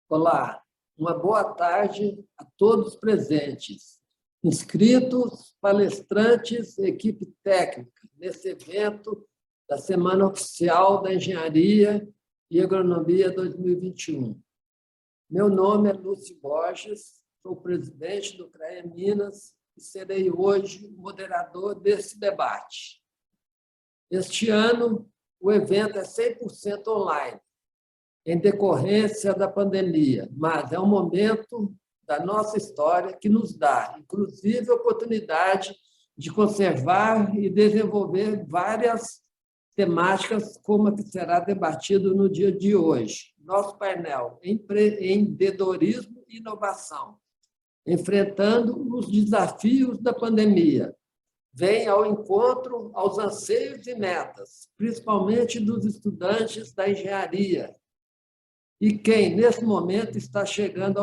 Olá, uma boa tarde a todos presentes, inscritos, palestrantes, equipe técnica, nesse evento da Semana Oficial da Engenharia e Agronomia 2021. Meu nome é Lúcio Borges, sou presidente do CREA Minas e serei hoje moderador desse debate. Este ano, o evento é 100% online, em decorrência da pandemia, mas é um momento da nossa história que nos dá, inclusive, a oportunidade de conservar e desenvolver várias temáticas, como a que será debatido no dia de hoje. Nosso painel, Empreendedorismo e Inovação, enfrentando os desafios da pandemia, vem ao encontro aos anseios e metas, principalmente dos estudantes da engenharia, e quem, nesse momento, está chegando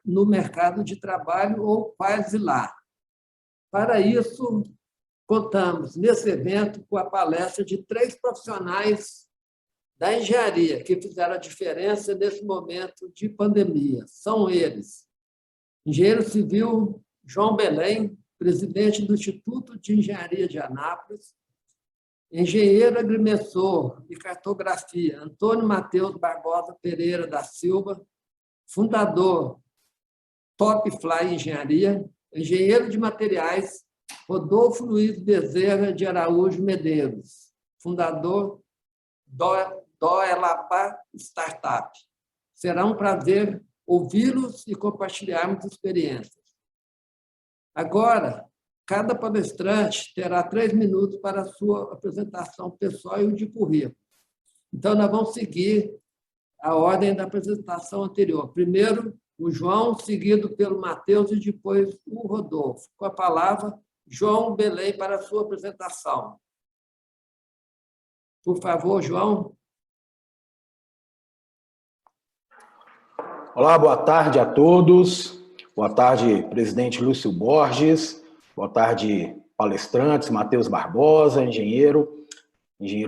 no mercado de trabalho ou quase lá. Para isso, contamos, nesse evento, com a palestra de 3 profissionais da engenharia que fizeram a diferença nesse momento de pandemia. São eles: engenheiro civil João Belém, presidente do Instituto de Engenharia de Anápolis; engenheiro agrimensor e cartografia Antônio Mateus Barbosa Pereira da Silva, fundador Top Fly Engenharia; engenheiro de materiais Rodolfo Luiz Bezerra de Araújo Medeiros, fundador do Elapá Startup. Será um prazer ouvi-los e compartilharmos experiências. Agora, cada palestrante terá 3 minutos para a sua apresentação pessoal e o de currículo. Então, nós vamos seguir a ordem da apresentação anterior. Primeiro, o João, seguido pelo Matheus e depois o Rodolfo. Com a palavra, João Belém, para a sua apresentação. Por favor, João. Olá, boa tarde a todos. Boa tarde, presidente Lúcio Borges. Boa tarde, palestrantes, Matheus Barbosa, engenheiro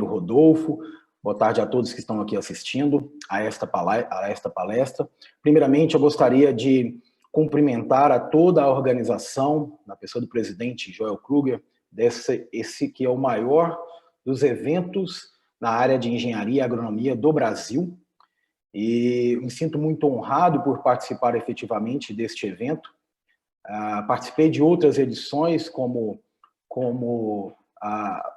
Rodolfo. Boa tarde a todos que estão aqui assistindo a esta palestra. Primeiramente, eu gostaria de cumprimentar a toda a organização, na pessoa do presidente Joel Kruger, esse que é o maior dos eventos na área de engenharia e agronomia do Brasil. E me sinto muito honrado por participar efetivamente deste evento. Participei de outras edições como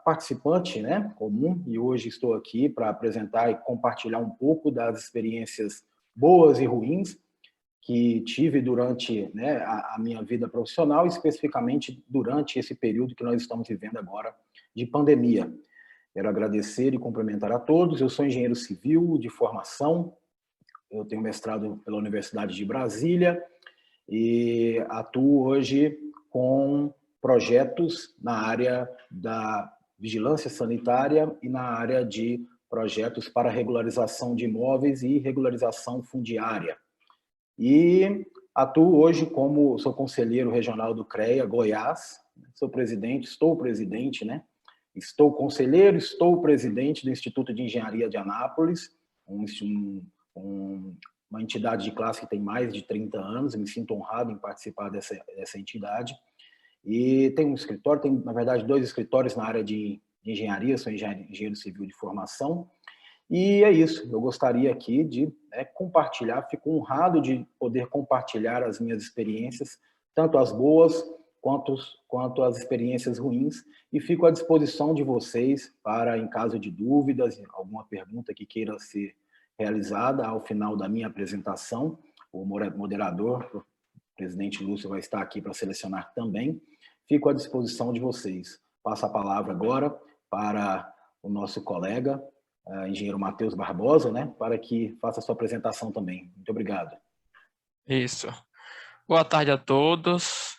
participante, né, comum, e hoje estou aqui para apresentar e compartilhar um pouco das experiências boas e ruins que tive durante, né, a minha vida profissional, especificamente durante esse período que nós estamos vivendo agora de pandemia. Quero agradecer e cumprimentar a todos. Eu sou engenheiro civil de formação, eu tenho mestrado pela Universidade de Brasília, e atuo hoje com projetos na área da vigilância sanitária e na área de projetos para regularização de imóveis e regularização fundiária. E atuo hoje sou conselheiro regional do CREA Goiás, estou presidente, né? Estou conselheiro, estou presidente do Instituto de Engenharia de Anápolis, uma entidade de classe que tem mais de 30 anos, me sinto honrado em participar dessa entidade. E tem um escritório, na verdade, 2 escritórios na área de engenharia, sou engenheiro civil de formação. E é isso, eu gostaria aqui de compartilhar, fico honrado de poder compartilhar as minhas experiências, tanto as boas quanto as experiências ruins, e fico à disposição de vocês para, em caso de dúvidas, alguma pergunta que queira ser realizada ao final da minha apresentação. O moderador, o presidente Lúcio, vai estar aqui para selecionar também. Fico à disposição de vocês. Passo a palavra agora para o nosso colega, engenheiro Matheus Barbosa, né, para que faça a sua apresentação também. Muito obrigado. Isso. Boa tarde a todos.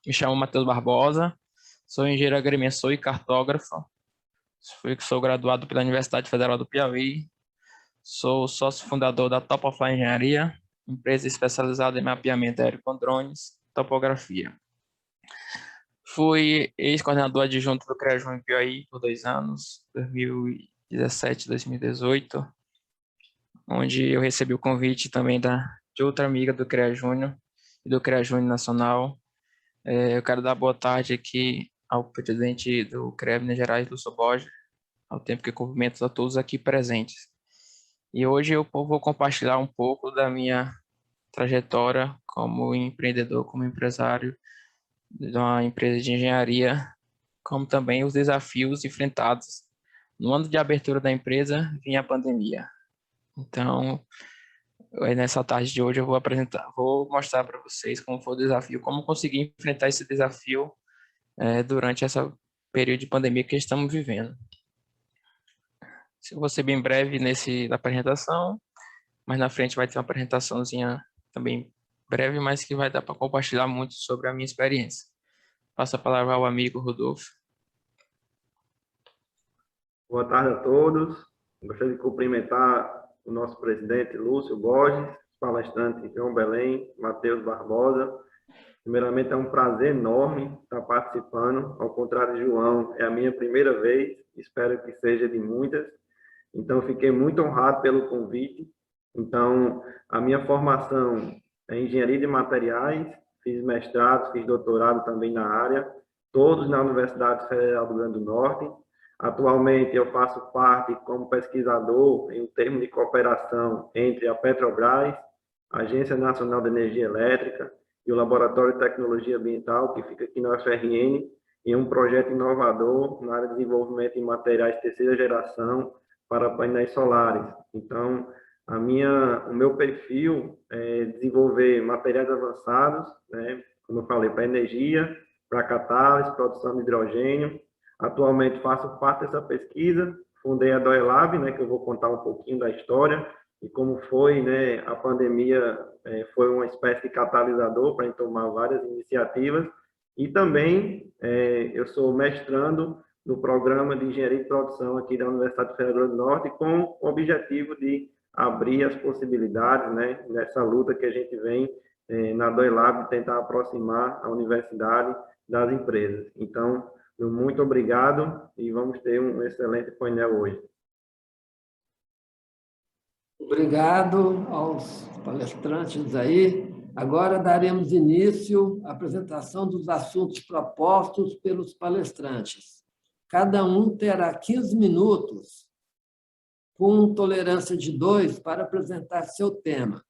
Me chamo Matheus Barbosa, sou engenheiro agrimensor e cartógrafo. Sou graduado pela Universidade Federal do Piauí. Sou sócio fundador da Top Fly Engenharia, empresa especializada em mapeamento aéreo com drones, topografia. Fui ex-coordenador adjunto do CREA João Piauí por 2 anos, 2017 e 2018. onde eu recebi o convite também de outra amiga do CREA Júnior e do CREA Júnior Nacional. Eu quero dar boa tarde aqui ao presidente do CREA Minas Gerais, Lúcio Borges, ao tempo que cumprimento a todos aqui presentes. E hoje eu vou compartilhar um pouco da minha trajetória como empreendedor, como empresário de uma empresa de engenharia, como também os desafios enfrentados. No ano de abertura da empresa, vinha a pandemia. Então, nessa tarde de hoje eu vou mostrar para vocês como foi o desafio, como conseguir enfrentar esse desafio durante esse período de pandemia que estamos vivendo. Eu vou ser bem breve na apresentação, mas na frente vai ter uma apresentaçãozinha também breve, mas que vai dar para compartilhar muito sobre a minha experiência. Passo a palavra ao amigo Rodolfo. Boa tarde a todos. Gostaria de cumprimentar o nosso presidente Lúcio Borges, palestrante João Belém, Matheus Barbosa. Primeiramente, é um prazer enorme estar participando. Ao contrário de João, é a minha primeira vez, espero que seja de muitas. Então, fiquei muito honrado pelo convite. Então, a minha formação é engenharia de materiais, fiz mestrado, fiz doutorado também na área, todos na Universidade Federal do Rio Grande do Norte. Atualmente, eu faço parte como pesquisador em um termo de cooperação entre a Petrobras, a Agência Nacional de Energia Elétrica e o Laboratório de Tecnologia Ambiental, que fica aqui na UFRN, em um projeto inovador na área de desenvolvimento de materiais de terceira geração para painéis solares. Então, o meu perfil é desenvolver materiais avançados, né, como eu falei, para energia, para catálise, produção de hidrogênio. Atualmente faço parte dessa pesquisa, fundei a DOELAB, né, que eu vou contar um pouquinho da história e como foi, né, a pandemia foi uma espécie de catalisador para a gente tomar várias iniciativas. E também eu sou mestrando no programa de engenharia de produção aqui da Universidade Federal do Norte, com o objetivo de abrir as possibilidades, né, nessa luta que a gente vem na DOELAB, de tentar aproximar a universidade das empresas. Então, muito obrigado e vamos ter um excelente painel hoje. Obrigado aos palestrantes aí. Agora daremos início à apresentação dos assuntos propostos pelos palestrantes. Cada um terá 15 minutos, com tolerância de 2, para apresentar seu tema,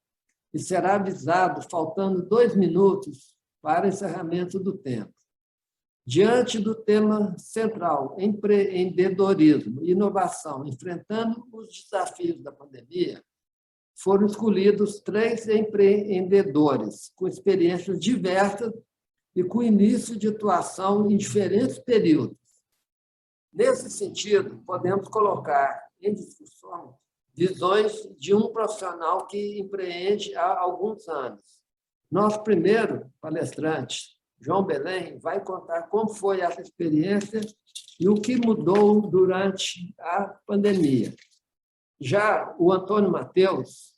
e será avisado, faltando 2 minutos para encerramento do tempo. Diante do tema central, empreendedorismo e inovação, enfrentando os desafios da pandemia, foram escolhidos 3 empreendedores com experiências diversas e com início de atuação em diferentes períodos. Nesse sentido, podemos colocar em discussão visões de um profissional que empreende há alguns anos. Nosso primeiro palestrante, João Belém, vai contar como foi essa experiência e o que mudou durante a pandemia. Já o Antônio Matheus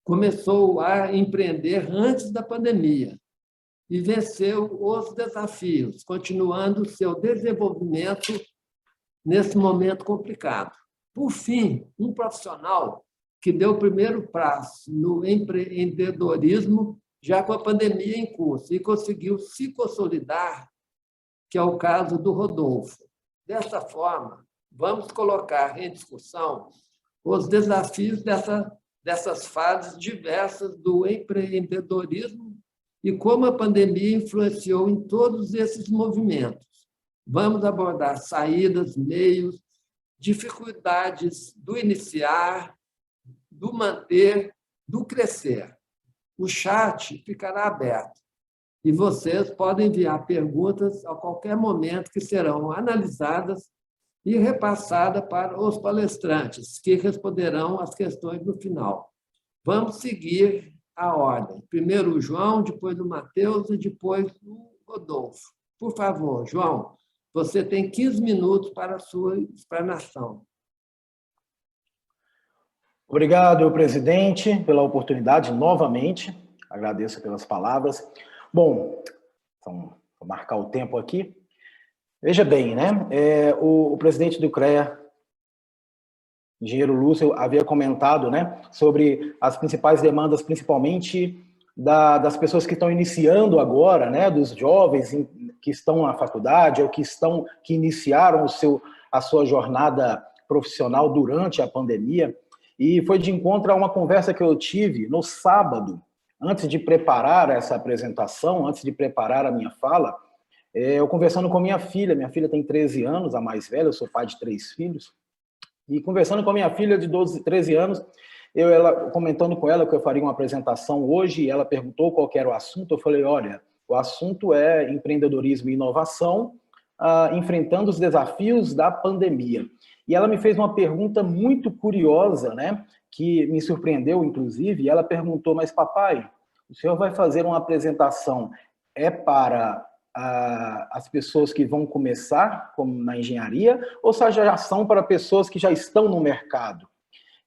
começou a empreender antes da pandemia e venceu os desafios, continuando seu desenvolvimento nesse momento complicado. Por fim, um profissional que deu o primeiro passo no empreendedorismo, já com a pandemia em curso, e conseguiu se consolidar, que é o caso do Rodolfo. Dessa forma, vamos colocar em discussão os desafios dessas fases diversas do empreendedorismo e como a pandemia influenciou em todos esses movimentos. Vamos abordar saídas, meios, dificuldades do iniciar, do manter, do crescer. O chat ficará aberto e vocês podem enviar perguntas a qualquer momento que serão analisadas e repassadas para os palestrantes, que responderão as questões no final. Vamos seguir a ordem. Primeiro o João, depois o Matheus e depois o Rodolfo. Por favor, João, você tem 15 minutos para a sua explanação. Obrigado, presidente, pela oportunidade novamente. Agradeço pelas palavras. Bom, então, vou marcar o tempo aqui. Veja bem, né? O presidente do CREA engenheiro Lúcio havia comentado, né, sobre as principais demandas, principalmente das pessoas que estão iniciando agora, né, dos jovens que estão na faculdade ou que iniciaram a sua jornada profissional durante a pandemia. E foi de encontro a uma conversa que eu tive no sábado, antes de preparar essa apresentação, antes de preparar a minha fala, eu conversando com minha filha tem 13 anos, a mais velha, eu sou pai de 3 filhos, e conversando com a minha filha de 12, 13 anos, comentando com ela que eu faria uma apresentação hoje, e ela perguntou qual era o assunto, eu falei, olha, o assunto é empreendedorismo e inovação, enfrentando os desafios da pandemia. E ela me fez uma pergunta muito curiosa, né, que me surpreendeu, inclusive, e ela perguntou, mas papai, o senhor vai fazer uma apresentação, para as pessoas que vão começar como na engenharia, ou seja, já são para pessoas que já estão no mercado?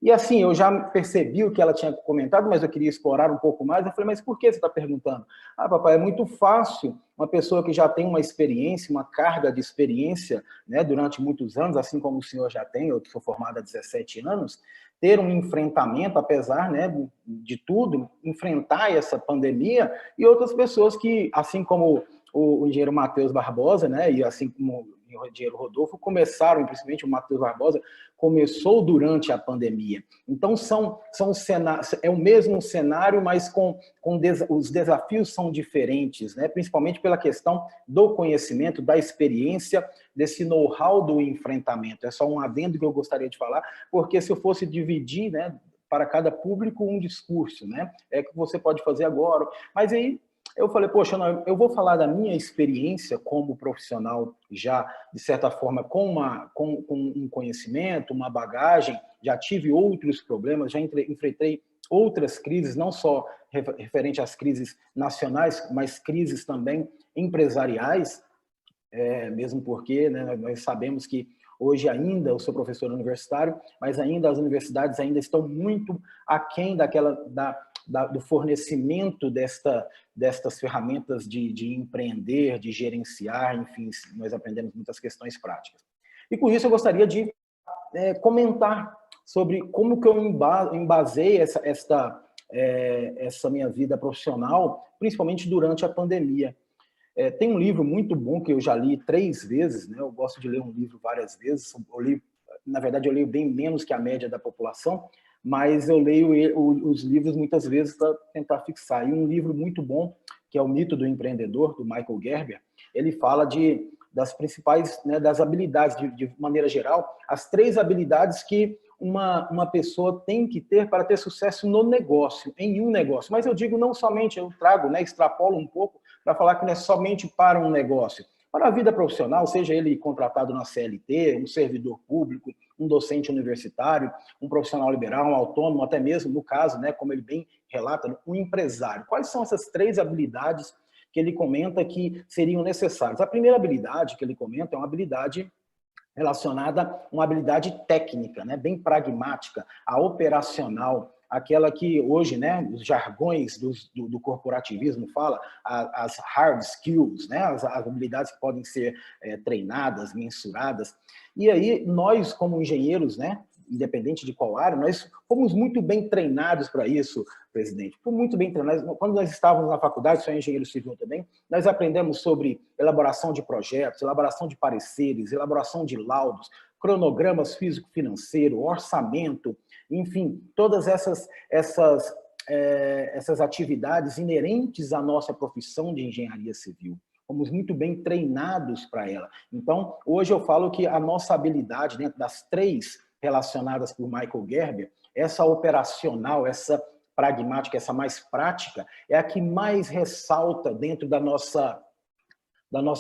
E assim, eu já percebi o que ela tinha comentado, mas eu queria explorar um pouco mais. Eu falei, mas por que você está perguntando? Ah, papai, é muito fácil uma pessoa que já tem uma experiência, uma carga de experiência, né, durante muitos anos, assim como o senhor já tem, eu sou formado há 17 anos, ter um enfrentamento, apesar, né, de tudo, enfrentar essa pandemia, e outras pessoas que, assim como o engenheiro Matheus Barbosa, né, e assim como o engenheiro Rodolfo, começaram, principalmente o Matheus Barbosa, começou durante a pandemia. Então, é o mesmo cenário, mas os desafios são diferentes, né? Principalmente pela questão do conhecimento, da experiência, desse know-how do enfrentamento. É só um adendo que eu gostaria de falar, porque se eu fosse dividir, né, para cada público um discurso, né? É que você pode fazer agora, mas aí eu falei, poxa, não, eu vou falar da minha experiência como profissional já, de certa forma, com um conhecimento, uma bagagem, já tive outros problemas, já enfrentei outras crises, não só referente às crises nacionais, mas crises também empresariais, mesmo porque, né, nós sabemos que hoje ainda eu sou professor universitário, mas ainda as universidades ainda estão muito aquém do fornecimento destas ferramentas de empreender, de gerenciar, enfim, nós aprendemos muitas questões práticas. E com isso eu gostaria de comentar sobre como que eu embasei essa minha vida profissional, principalmente durante a pandemia. Tem um livro muito bom que eu já li 3 vezes, né? Eu gosto de ler um livro várias vezes, na verdade eu leio bem menos que a média da população, mas eu leio os livros muitas vezes para tentar fixar. E um livro muito bom, que é O Mito do Empreendedor, do Michael Gerber, ele fala das principais, né, das habilidades, de maneira geral, as 3 habilidades que uma pessoa tem que ter para ter sucesso no negócio, em um negócio. Mas eu digo não somente, eu trago, né, extrapolo um pouco para falar que não é somente para um negócio. Para a vida profissional, seja ele contratado na CLT, um servidor público, um docente universitário, um profissional liberal, um autônomo, até mesmo, no caso, né, como ele bem relata, um empresário. Quais são essas 3 habilidades que ele comenta que seriam necessárias? A primeira habilidade que ele comenta é uma habilidade relacionada a uma habilidade técnica, né, bem pragmática, a operacional, aquela que hoje, né, os jargões do corporativismo fala, as hard skills, né, as habilidades que podem ser treinadas, mensuradas. E aí, nós, como engenheiros, né, independente de qual área, nós fomos muito bem treinados para isso, presidente. Fomos muito bem treinados. Quando nós estávamos na faculdade, sou engenheiro civil também, nós aprendemos sobre elaboração de projetos, elaboração de pareceres, elaboração de laudos, cronogramas físico-financeiro, orçamento, enfim, todas essas atividades inerentes à nossa profissão de engenharia civil. Fomos muito bem treinados para ela. Então, hoje eu falo que a nossa habilidade, dentro das 3 relacionadas por Michael Gerber, essa operacional, essa pragmática, essa mais prática, é a que mais ressalta dentro da nossa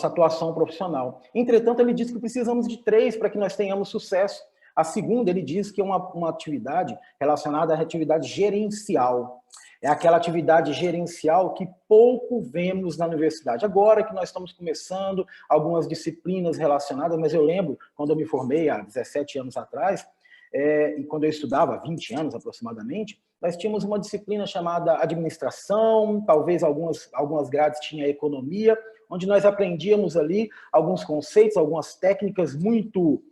atuação profissional. Entretanto, ele diz que precisamos de 3 para que nós tenhamos sucesso. A segunda, ele diz que é uma atividade relacionada à atividade gerencial. É aquela atividade gerencial que pouco vemos na universidade. Agora que nós estamos começando algumas disciplinas relacionadas, mas eu lembro, quando eu me formei há 17 anos atrás, e quando eu estudava, 20 anos aproximadamente, nós tínhamos uma disciplina chamada administração, talvez algumas grades tinham economia, onde nós aprendíamos ali alguns conceitos, algumas técnicas muito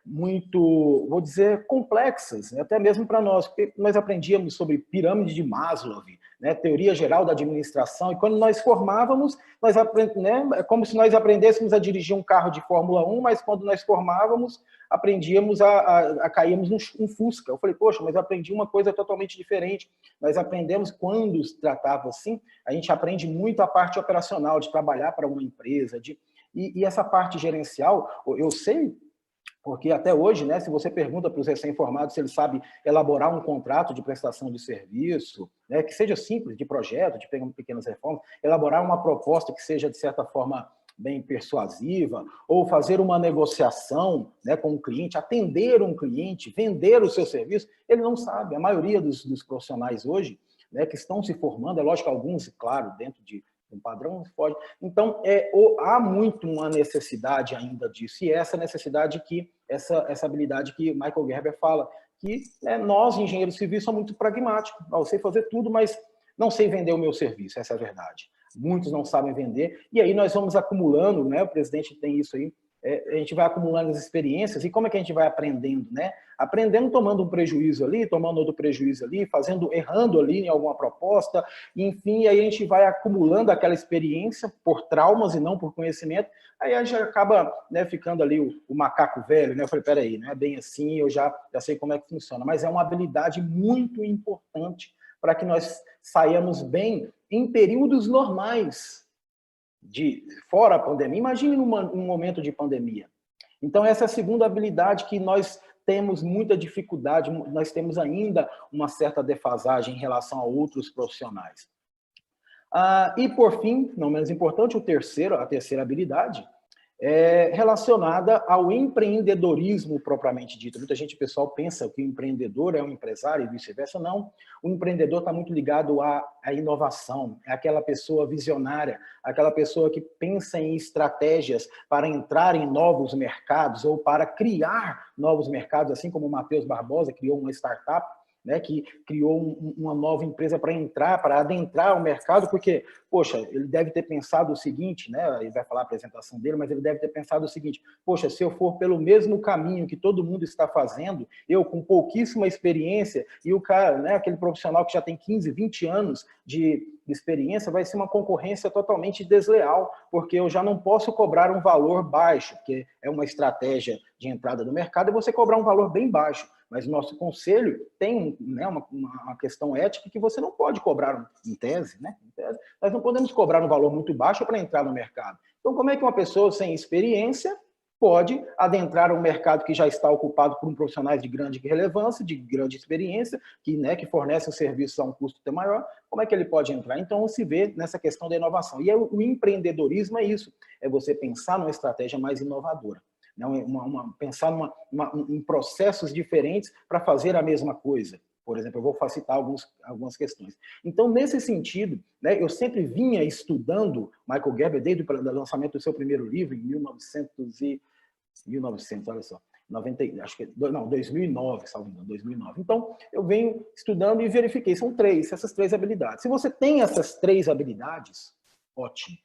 muito, vou dizer, complexas, né? Até mesmo para nós, porque nós aprendíamos sobre pirâmide de Maslow, né? Teoria geral da administração, e quando nós formávamos, né? É como se nós aprendêssemos a dirigir um carro de Fórmula 1, mas quando nós formávamos, aprendíamos a caímos num Fusca. Eu falei, poxa, mas eu aprendi uma coisa totalmente diferente. Nós aprendemos, quando se tratava assim, a gente aprende muito a parte operacional, de trabalhar para uma empresa, e essa parte gerencial, eu sei, porque até hoje, né, se você pergunta para os recém-formados se eles sabem elaborar um contrato de prestação de serviço, né, que seja simples, de projeto, de pequenas reformas, elaborar uma proposta que seja, de certa forma, bem persuasiva, ou fazer uma negociação, né, com o cliente, atender um cliente, vender o seu serviço, ele não sabe. A maioria dos profissionais hoje, né, que estão se formando, é lógico que alguns, claro, dentro de um padrão, pode. Então, há muito uma necessidade ainda disso, e essa necessidade essa habilidade que Michael Gerber fala, que nós, engenheiros civis, somos muito pragmáticos. Eu sei fazer tudo, mas não sei vender o meu serviço, essa é a verdade. Muitos não sabem vender, e aí nós vamos acumulando, né? O presidente tem isso aí, a gente vai acumulando as experiências, e como é que a gente vai aprendendo, né? Aprendendo tomando um prejuízo ali, tomando outro prejuízo ali, errando ali em alguma proposta, enfim, aí a gente vai acumulando aquela experiência por traumas e não por conhecimento, aí a gente acaba, né, ficando ali o macaco velho, né? Eu falei, peraí, não é bem assim, eu já sei como é que funciona, mas é uma habilidade muito importante para que nós saiamos bem em períodos normais, fora a pandemia. Imagine num momento de pandemia. Então, essa é a segunda habilidade que nós temos muita dificuldade, nós temos ainda uma certa defasagem em relação a outros profissionais. E, por fim, não menos importante, a terceira habilidade, é relacionada ao empreendedorismo propriamente dito. Muita gente, pessoal, pensa que o empreendedor é um empresário e vice-versa. Não. O empreendedor está muito ligado à inovação, é aquela pessoa visionária, aquela pessoa que pensa em estratégias para entrar em novos mercados ou para criar novos mercados, assim como o Matheus Barbosa criou uma startup, né, que criou uma nova empresa para adentrar o mercado, porque, poxa, ele deve ter pensado o seguinte, né, ele vai falar a apresentação dele, mas ele deve ter pensado o seguinte, poxa, se eu for pelo mesmo caminho que todo mundo está fazendo, eu com pouquíssima experiência, e o cara, né, aquele profissional que já tem 15, 20 anos de experiência, vai ser uma concorrência totalmente desleal, porque eu já não posso cobrar um valor baixo, porque é uma estratégia de entrada no mercado, é você cobrar um valor bem baixo. Mas o nosso conselho tem, né, uma questão ética que você não pode cobrar, em tese, né? Nós não podemos cobrar um valor muito baixo para entrar no mercado. Então, como é que uma pessoa sem experiência pode adentrar um mercado que já está ocupado por profissionais de grande relevância, de grande experiência, que fornecem serviços a um custo até maior? Como é que ele pode entrar? Então, se vê nessa questão da inovação. E o empreendedorismo é isso, é você pensar numa estratégia mais inovadora. Pensar em processos diferentes para fazer a mesma coisa. Por exemplo, eu vou citar algumas questões. Então, nesse sentido, né, eu sempre vinha estudando Michael Gerber desde o lançamento do seu primeiro livro, em 2009, salvo engano, 2009. Então, eu venho estudando e verifiquei, são essas três habilidades. Se você tem essas três habilidades, ótimo.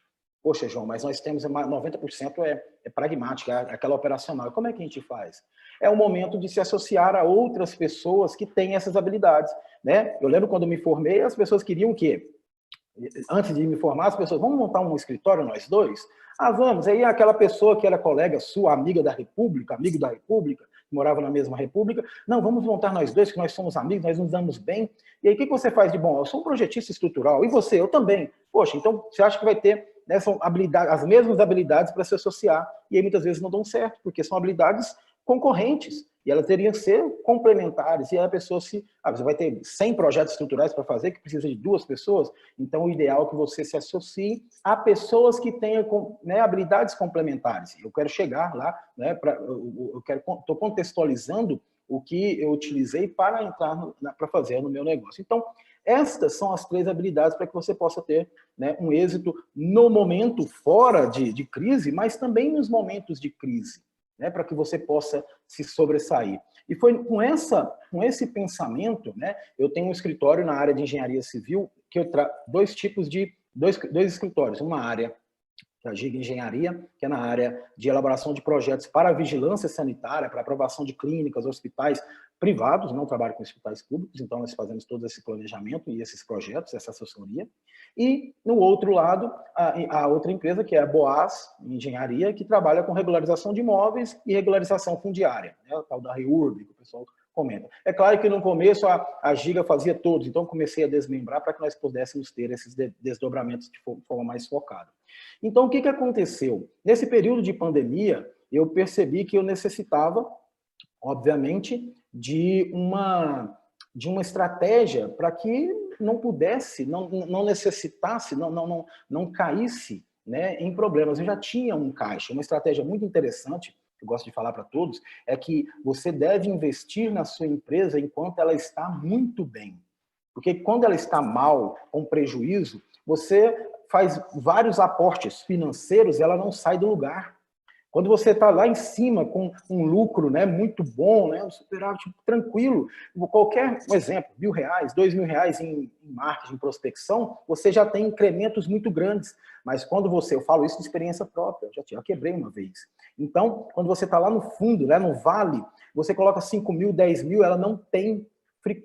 Poxa, João, mas nós temos 90% é pragmática, é aquela operacional. Como é que a gente faz? É o momento de se associar a outras pessoas que têm essas habilidades, né? Eu lembro quando me formei, as pessoas queriam o quê? Antes de me formar, as pessoas, vamos montar um escritório nós dois? Vamos. Aí aquela pessoa que era colega sua, amigo da República, que morava na mesma República, não, vamos montar nós dois, que nós somos amigos, nós nos damos bem. E aí, o que você faz de bom? Eu sou um projetista estrutural. E você? Eu também. Poxa, então você acha que vai ter, né, são as mesmas habilidades para se associar, e aí muitas vezes não dão certo, porque são habilidades concorrentes, e elas teriam que ser complementares, e aí a pessoa você vai ter 100 projetos estruturais para fazer, que precisa de 2 pessoas, então o ideal é que você se associe a pessoas que tenham, né, habilidades complementares. Eu quero chegar lá, né, estou contextualizando o que eu utilizei para entrar para fazer no meu negócio. Então, estas são as 3 habilidades para que você possa ter, né, um êxito no momento fora de crise, mas também nos momentos de crise, né, para que você possa se sobressair. E foi com esse pensamento, né, eu tenho um escritório na área de engenharia civil, que eu dois escritórios, uma área da Giga Engenharia, que é na área de elaboração de projetos para vigilância sanitária, para aprovação de clínicas, hospitais privados, não trabalho com hospitais públicos, então nós fazemos todo esse planejamento e esses projetos, essa assessoria. E, no outro lado, a outra empresa, que é a Boas Engenharia, que trabalha com regularização de imóveis e regularização fundiária, né, o tal da REURB, que o pessoal comenta. É claro que no começo a Giga fazia todos, então comecei a desmembrar para que nós pudéssemos ter esses desdobramentos de forma mais focada. Então, o que aconteceu? Nesse período de pandemia, eu percebi que eu necessitava, obviamente, de uma estratégia para que não pudesse, não necessitasse, não caísse, né, em problemas. Eu já tinha um caixa, uma estratégia muito interessante, que eu gosto de falar para todos, é que você deve investir na sua empresa enquanto ela está muito bem. Porque quando ela está mal, com prejuízo, você faz vários aportes financeiros e ela não sai do lugar. Quando você está lá em cima com um lucro, né, muito bom, né, um superávit tranquilo, qualquer um exemplo, R$1.000, R$2.000 em marketing, prospecção, você já tem incrementos muito grandes. Mas quando eu falo isso de experiência própria, já quebrei uma vez. Então, quando você está lá no fundo, né, no vale, você coloca 5.000, 10.000, ela não tem,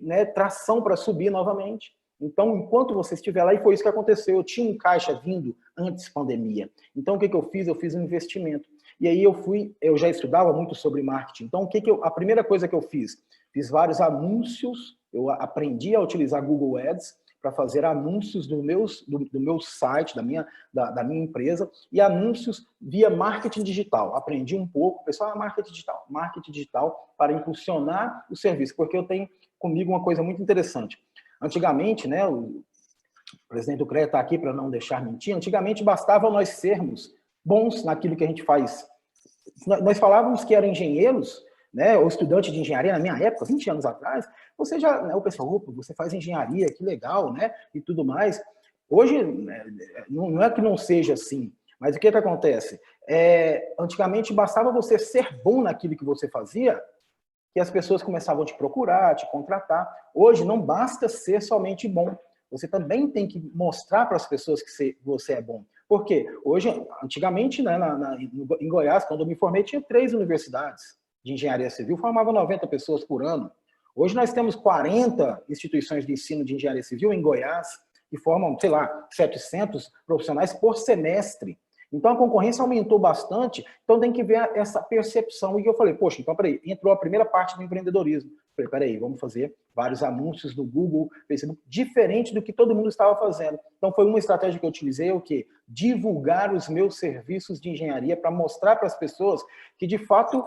né, tração para subir novamente. Então, enquanto você estiver lá, e foi isso que aconteceu, eu tinha um caixa vindo antes da pandemia. Então, o que eu fiz? Eu fiz um investimento. E aí eu já estudava muito sobre marketing. Então, a primeira coisa que eu fiz? Fiz vários anúncios, eu aprendi a utilizar Google Ads para fazer anúncios do meu site, da minha empresa, e anúncios via marketing digital. Aprendi um pouco, pessoal, marketing digital para impulsionar o serviço, porque eu tenho comigo uma coisa muito interessante. Antigamente, né, o presidente do CREA está aqui para não deixar mentir, antigamente bastava nós sermos bons naquilo que a gente faz. Nós falávamos que eram engenheiros, né, ou estudante de engenharia, na minha época, 20 anos atrás, você já, né, o pessoal, opa, você faz engenharia, que legal, né, e tudo mais. Hoje, não é que não seja assim, mas o que acontece? Antigamente bastava você ser bom naquilo que você fazia, que as pessoas começavam a te procurar, te contratar. Hoje não basta ser somente bom, você também tem que mostrar para as pessoas que você é bom. Por quê? Hoje, antigamente, né, em Goiás, quando eu me formei, tinha 3 universidades de engenharia civil, formavam 90 pessoas por ano. Hoje nós temos 40 instituições de ensino de engenharia civil em Goiás, que formam, sei lá, 700 profissionais por semestre. Então, a concorrência aumentou bastante, então tem que ver essa percepção. E eu falei, poxa, então, peraí, entrou a primeira parte do empreendedorismo. Falei, peraí, vamos fazer vários anúncios no Google, Facebook, diferente do que todo mundo estava fazendo. Então, foi uma estratégia que eu utilizei, o quê? Divulgar os meus serviços de engenharia para mostrar para as pessoas que, de fato,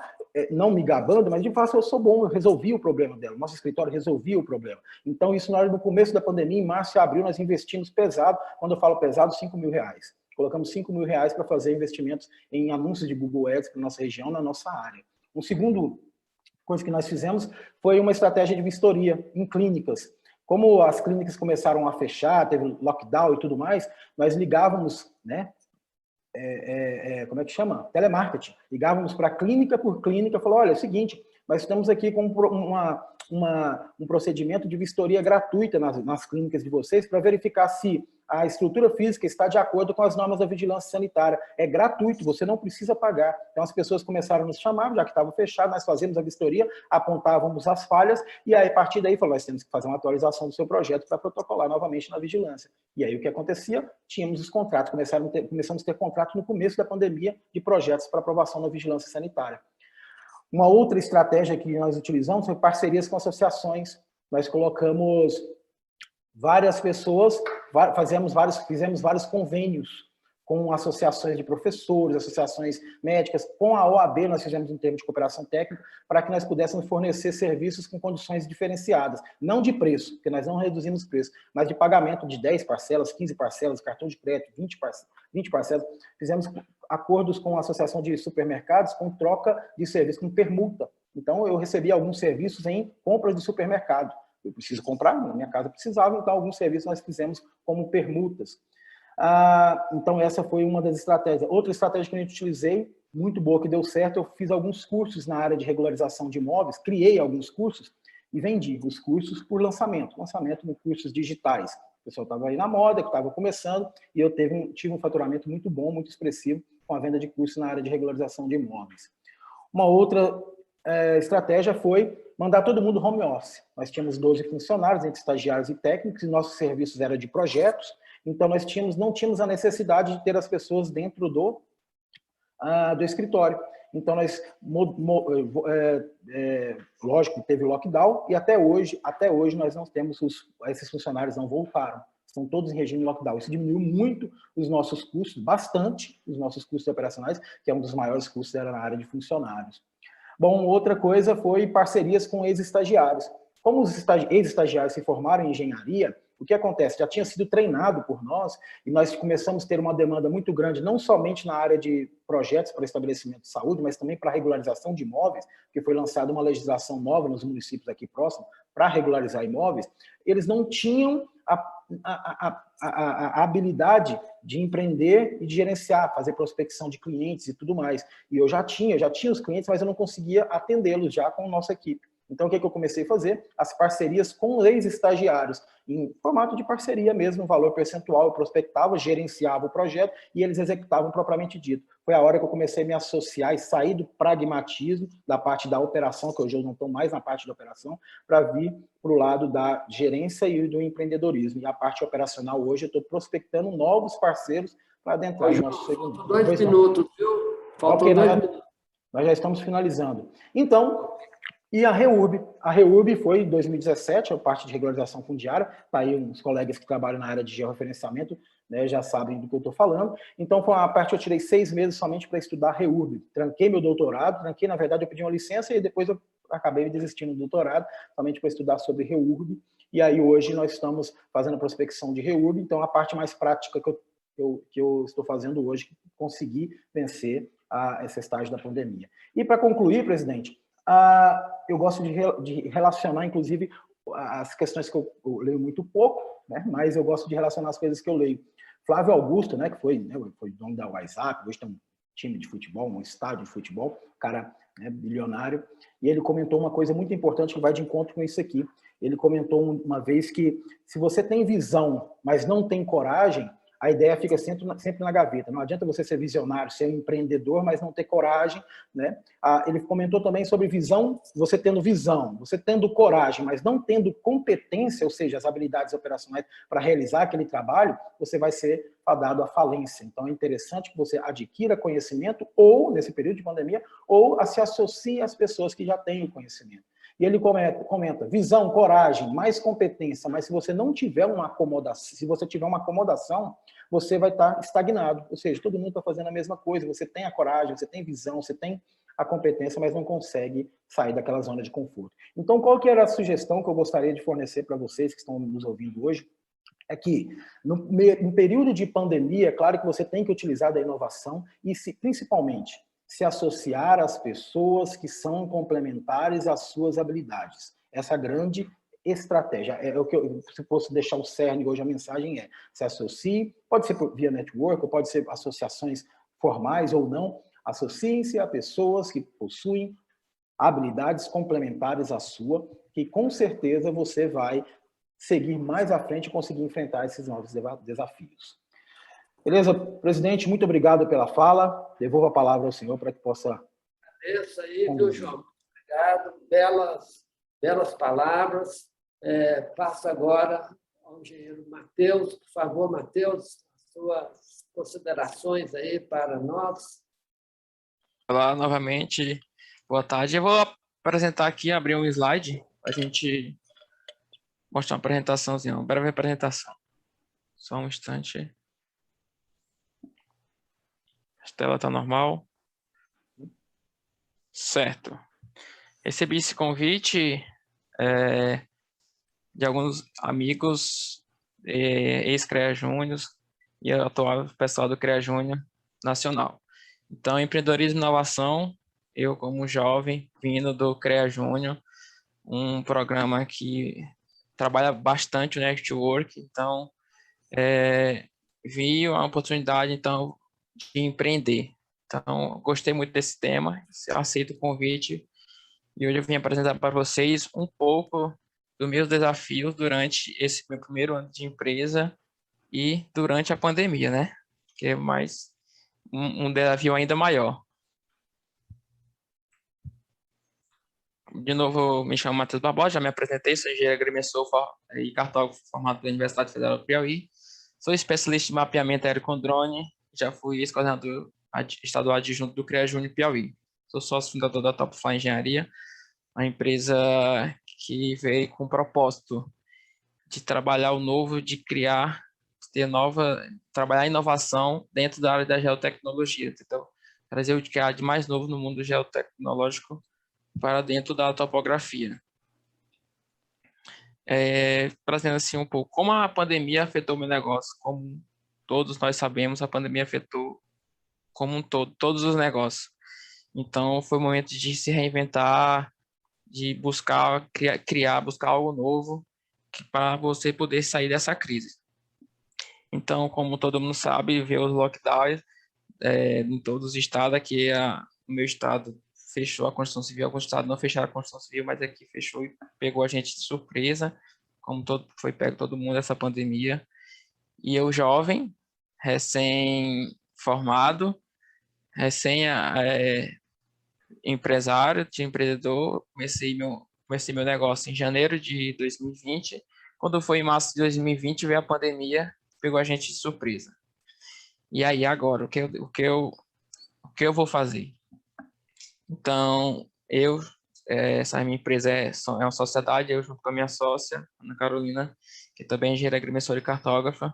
não me gabando, mas, de fato, eu sou bom, eu resolvi o problema dela. Nosso escritório resolvia o problema. Então, isso no começo da pandemia, em março e abril, nós investimos pesado. Quando eu falo pesado, R$5.000. Colocamos R$5.000 para fazer investimentos em anúncios de Google Ads para a nossa região, na nossa área. Um segundo coisa que nós fizemos foi uma estratégia de vistoria em clínicas. Como as clínicas começaram a fechar, teve lockdown e tudo mais, nós ligávamos, né? Como é que chama? Telemarketing. Ligávamos para clínica por clínica, falou, olha, é o seguinte, nós estamos aqui com um procedimento de vistoria gratuita nas clínicas de vocês para verificar se a estrutura física está de acordo com as normas da vigilância sanitária. É gratuito, você não precisa pagar. Então as pessoas começaram a nos chamar, já que estava fechado, nós fazíamos a vistoria, apontávamos as falhas, e aí a partir daí falou, nós temos que fazer uma atualização do seu projeto para protocolar novamente na vigilância. E aí o que acontecia? Tínhamos os contratos, começamos a ter contratos no começo da pandemia de projetos para aprovação na vigilância sanitária. Uma outra estratégia que nós utilizamos foi parcerias com associações. Nós colocamos várias pessoas, fizemos vários convênios com associações de professores, associações médicas, com a OAB nós fizemos um termo de cooperação técnica para que nós pudéssemos fornecer serviços com condições diferenciadas, não de preço, porque nós não reduzimos preço, mas de pagamento de 10 parcelas, 15 parcelas, cartão de crédito, 20 parcelas. Fizemos acordos com a Associação de Supermercados com troca de serviço, com permuta. Então, eu recebi alguns serviços em compras de supermercado. Eu preciso comprar, na minha casa precisava, então alguns serviços nós fizemos como permutas. Então essa foi uma das estratégias. Outra estratégia que eu utilizei, muito boa, que deu certo, eu fiz alguns cursos na área de regularização de imóveis, criei alguns cursos e vendi os cursos por lançamento em cursos digitais. O pessoal estava aí na moda, que estava começando, e eu tive um faturamento muito bom, muito expressivo, com a venda de cursos na área de regularização de imóveis. Uma outra estratégia foi mandar todo mundo home office. Nós tínhamos 12 funcionários, entre estagiários e técnicos, e nossos serviços eram de projetos, então nós não tínhamos a necessidade de ter as pessoas dentro do escritório. Então, lógico, teve lockdown, e até hoje nós não temos, esses funcionários não voltaram. Estão todos em regime lockdown. Isso diminuiu muito os nossos custos, bastante os nossos custos operacionais, que é um dos maiores custos era na área de funcionários. Bom, outra coisa foi parcerias com ex-estagiários. Como os ex-estagiários se formaram em engenharia, o que acontece? Já tinha sido treinado por nós e nós começamos a ter uma demanda muito grande, não somente na área de projetos para estabelecimento de saúde, mas também para regularização de imóveis, porque foi lançada uma legislação nova nos municípios aqui próximos para regularizar imóveis. Eles não tinham a habilidade de empreender e de gerenciar, fazer prospecção de clientes e tudo mais. E eu já tinha os clientes, mas eu não conseguia atendê-los já com a nossa equipe. Então, o que eu comecei a fazer? As parcerias com ex-estagiários, em formato de parceria mesmo, um valor percentual, eu prospectava, gerenciava o projeto e eles executavam propriamente dito. Foi a hora que eu comecei a me associar e sair do pragmatismo, da parte da operação, que hoje eu não estou mais na parte da operação, para vir para o lado da gerência e do empreendedorismo. E a parte operacional hoje, eu estou prospectando novos parceiros para adentrar no nosso segmento. 2 minutos, viu? Faltam 2 minutos. Nós já estamos finalizando. Então, e a REURB foi em 2017, a parte de regularização fundiária, tá aí uns colegas que trabalham na área de georreferenciamento, né, já sabem do que eu estou falando. Então, foi uma parte, eu tirei 6 meses somente para estudar a REURB. Tranquei meu doutorado, na verdade eu pedi uma licença e depois eu acabei desistindo do doutorado, somente para estudar sobre REURB. E aí hoje nós estamos fazendo a prospecção de REURB, então a parte mais prática que eu estou fazendo hoje, conseguir vencer esse estágio da pandemia. E para concluir, presidente, eu gosto de relacionar, inclusive, as questões que eu leio muito pouco, né, mas eu gosto de relacionar as coisas que eu leio. Flávio Augusto, né, que foi dono da WhatsApp, hoje tem um time de futebol, um estádio de futebol, cara, né, bilionário, e ele comentou uma coisa muito importante que vai de encontro com isso aqui. Ele comentou uma vez que se você tem visão, mas não tem coragem, a ideia fica sempre na gaveta. Não adianta você ser visionário, ser um empreendedor, mas não ter coragem, né? Ele comentou também sobre visão, você tendo coragem, mas não tendo competência, ou seja, as habilidades operacionais para realizar aquele trabalho, você vai ser fadado à falência. Então é interessante que você adquira conhecimento, ou, nesse período de pandemia, ou se associe às pessoas que já têm o conhecimento. E ele comenta, visão, coragem, mais competência, mas se você não tiver uma acomodação, se você tiver uma acomodação, você vai estar estagnado. Ou seja, todo mundo está fazendo a mesma coisa, você tem a coragem, você tem visão, você tem a competência, mas não consegue sair daquela zona de conforto. Então, qual que era a sugestão que eu gostaria de fornecer para vocês que estão nos ouvindo hoje? É que, no período de pandemia, é claro que você tem que utilizar da inovação e, principalmente, se associar às pessoas que são complementares às suas habilidades. Essa grande estratégia. É o que se fosse deixar o cerne hoje, a mensagem é: se associe, pode ser via network, ou pode ser associações formais ou não, associem-se a pessoas que possuem habilidades complementares à sua, que com certeza você vai seguir mais à frente e conseguir enfrentar esses novos desafios. Beleza, presidente, muito obrigado pela fala. Devolvo a palavra ao senhor para que possa... Agradeço aí, viu, João? Obrigado. Belas palavras. Passo agora ao engenheiro Matheus. Por favor, Matheus, suas considerações aí para nós. Olá, novamente. Boa tarde. Eu vou apresentar aqui, abrir um slide para a gente mostrar uma apresentaçãozinha, uma breve apresentação. Só um instante. A tela está normal. Certo. Recebi esse convite de alguns amigos, ex-CREA Júnior e atual pessoal do CREA Júnior Nacional. Então, empreendedorismo e inovação, eu como jovem, vindo do CREA Júnior, um programa que trabalha bastante o network, então, vi uma oportunidade, então, de empreender. Então, gostei muito desse tema, aceito o convite e hoje eu vim apresentar para vocês um pouco dos meus desafios durante esse meu primeiro ano de empresa e durante a pandemia, né? Que é mais um desafio ainda maior. De novo, me chamo Matheus Barbosa, já me apresentei, sou engenheiro agrimensor e cartógrafo formado pela Universidade Federal do Piauí. Sou especialista em mapeamento aéreo com drone, já fui ex-coordenador estadual adjunto do CREA Júnior Piauí. Sou sócio fundador da Topfly Engenharia, uma empresa que veio com o propósito de trabalhar o novo, de criar, trabalhar inovação dentro da área da geotecnologia. Então, trazer o que há de mais novo no mundo geotecnológico para dentro da topografia. Trazendo assim um pouco, como a pandemia afetou o meu negócio, como todos nós sabemos, a pandemia afetou como um todo, todos os negócios. Então, foi o momento de se reinventar, de buscar, buscar algo novo para você poder sair dessa crise. Então, como todo mundo sabe, veio os lockdowns em todos os estados. Aqui, no meu estado, fechou a Constituição Civil. Alguns estados não fecharam a Constituição Civil, mas aqui fechou e pegou a gente de surpresa, como foi pego todo mundo essa pandemia. E eu, jovem, recém-formado, empresário, de empreendedor, comecei meu negócio em janeiro de 2020. Quando foi em março de 2020, veio a pandemia, pegou a gente de surpresa. E aí, agora, o que eu vou fazer? Então, essa minha empresa é uma sociedade, eu junto com a minha sócia, Ana Carolina, que também é engenheira agrimensora e cartógrafa,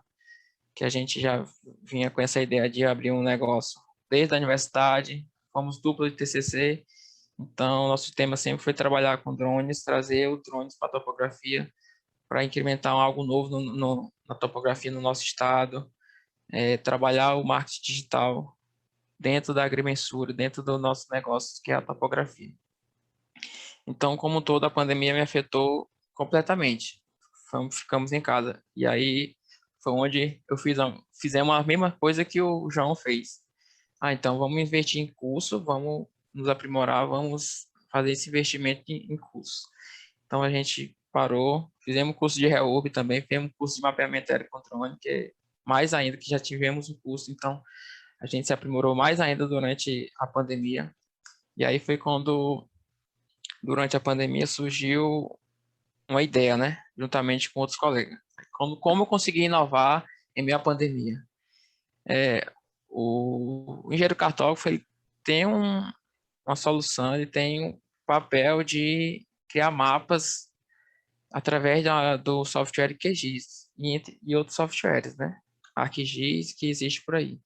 que a gente já vinha com essa ideia de abrir um negócio desde a universidade, fomos dupla de TCC, então nosso tema sempre foi trabalhar com drones, trazer os drones para a topografia, para incrementar algo novo na topografia no nosso estado, trabalhar o marketing digital dentro da agrimensura, dentro do nosso negócio, que é a topografia. Então, como toda a pandemia me afetou completamente. Ficamos em casa. E aí foi onde fizemos a mesma coisa que o João fez. Então vamos investir em curso, vamos nos aprimorar, vamos fazer esse investimento em curso. Então a gente parou, fizemos curso de Reurb também, fizemos curso de mapeamento aéreo com drone, que é mais ainda, que já tivemos o curso, então a gente se aprimorou mais ainda durante a pandemia. E aí foi quando, durante a pandemia, surgiu uma ideia, né? Juntamente com outros colegas. Como eu consegui inovar em meio à pandemia? O engenheiro cartógrafo, ele tem uma solução, ele tem um papel de criar mapas através do software QGIS e outros softwares, né? ArcGIS que existe por aí.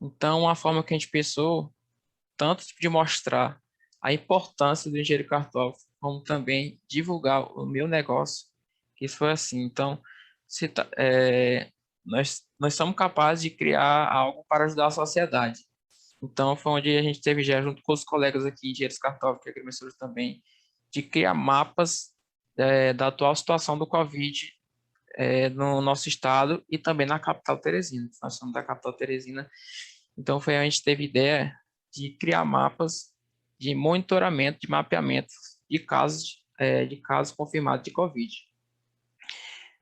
Então, a forma que a gente pensou, tanto de mostrar a importância do engenheiro cartógrafo, como também divulgar o meu negócio, que isso foi assim. Então, nós somos capazes de criar algo para ajudar a sociedade. Então, foi onde a gente teve já, junto com os colegas aqui, engenheiros cartógrafos e agrimensores também, de criar mapas da atual situação do Covid no nosso estado e também na capital Teresina. Nós somos da capital Teresina. Então, foi onde a gente teve ideia de criar mapas de monitoramento, de mapeamento de casos confirmados de Covid.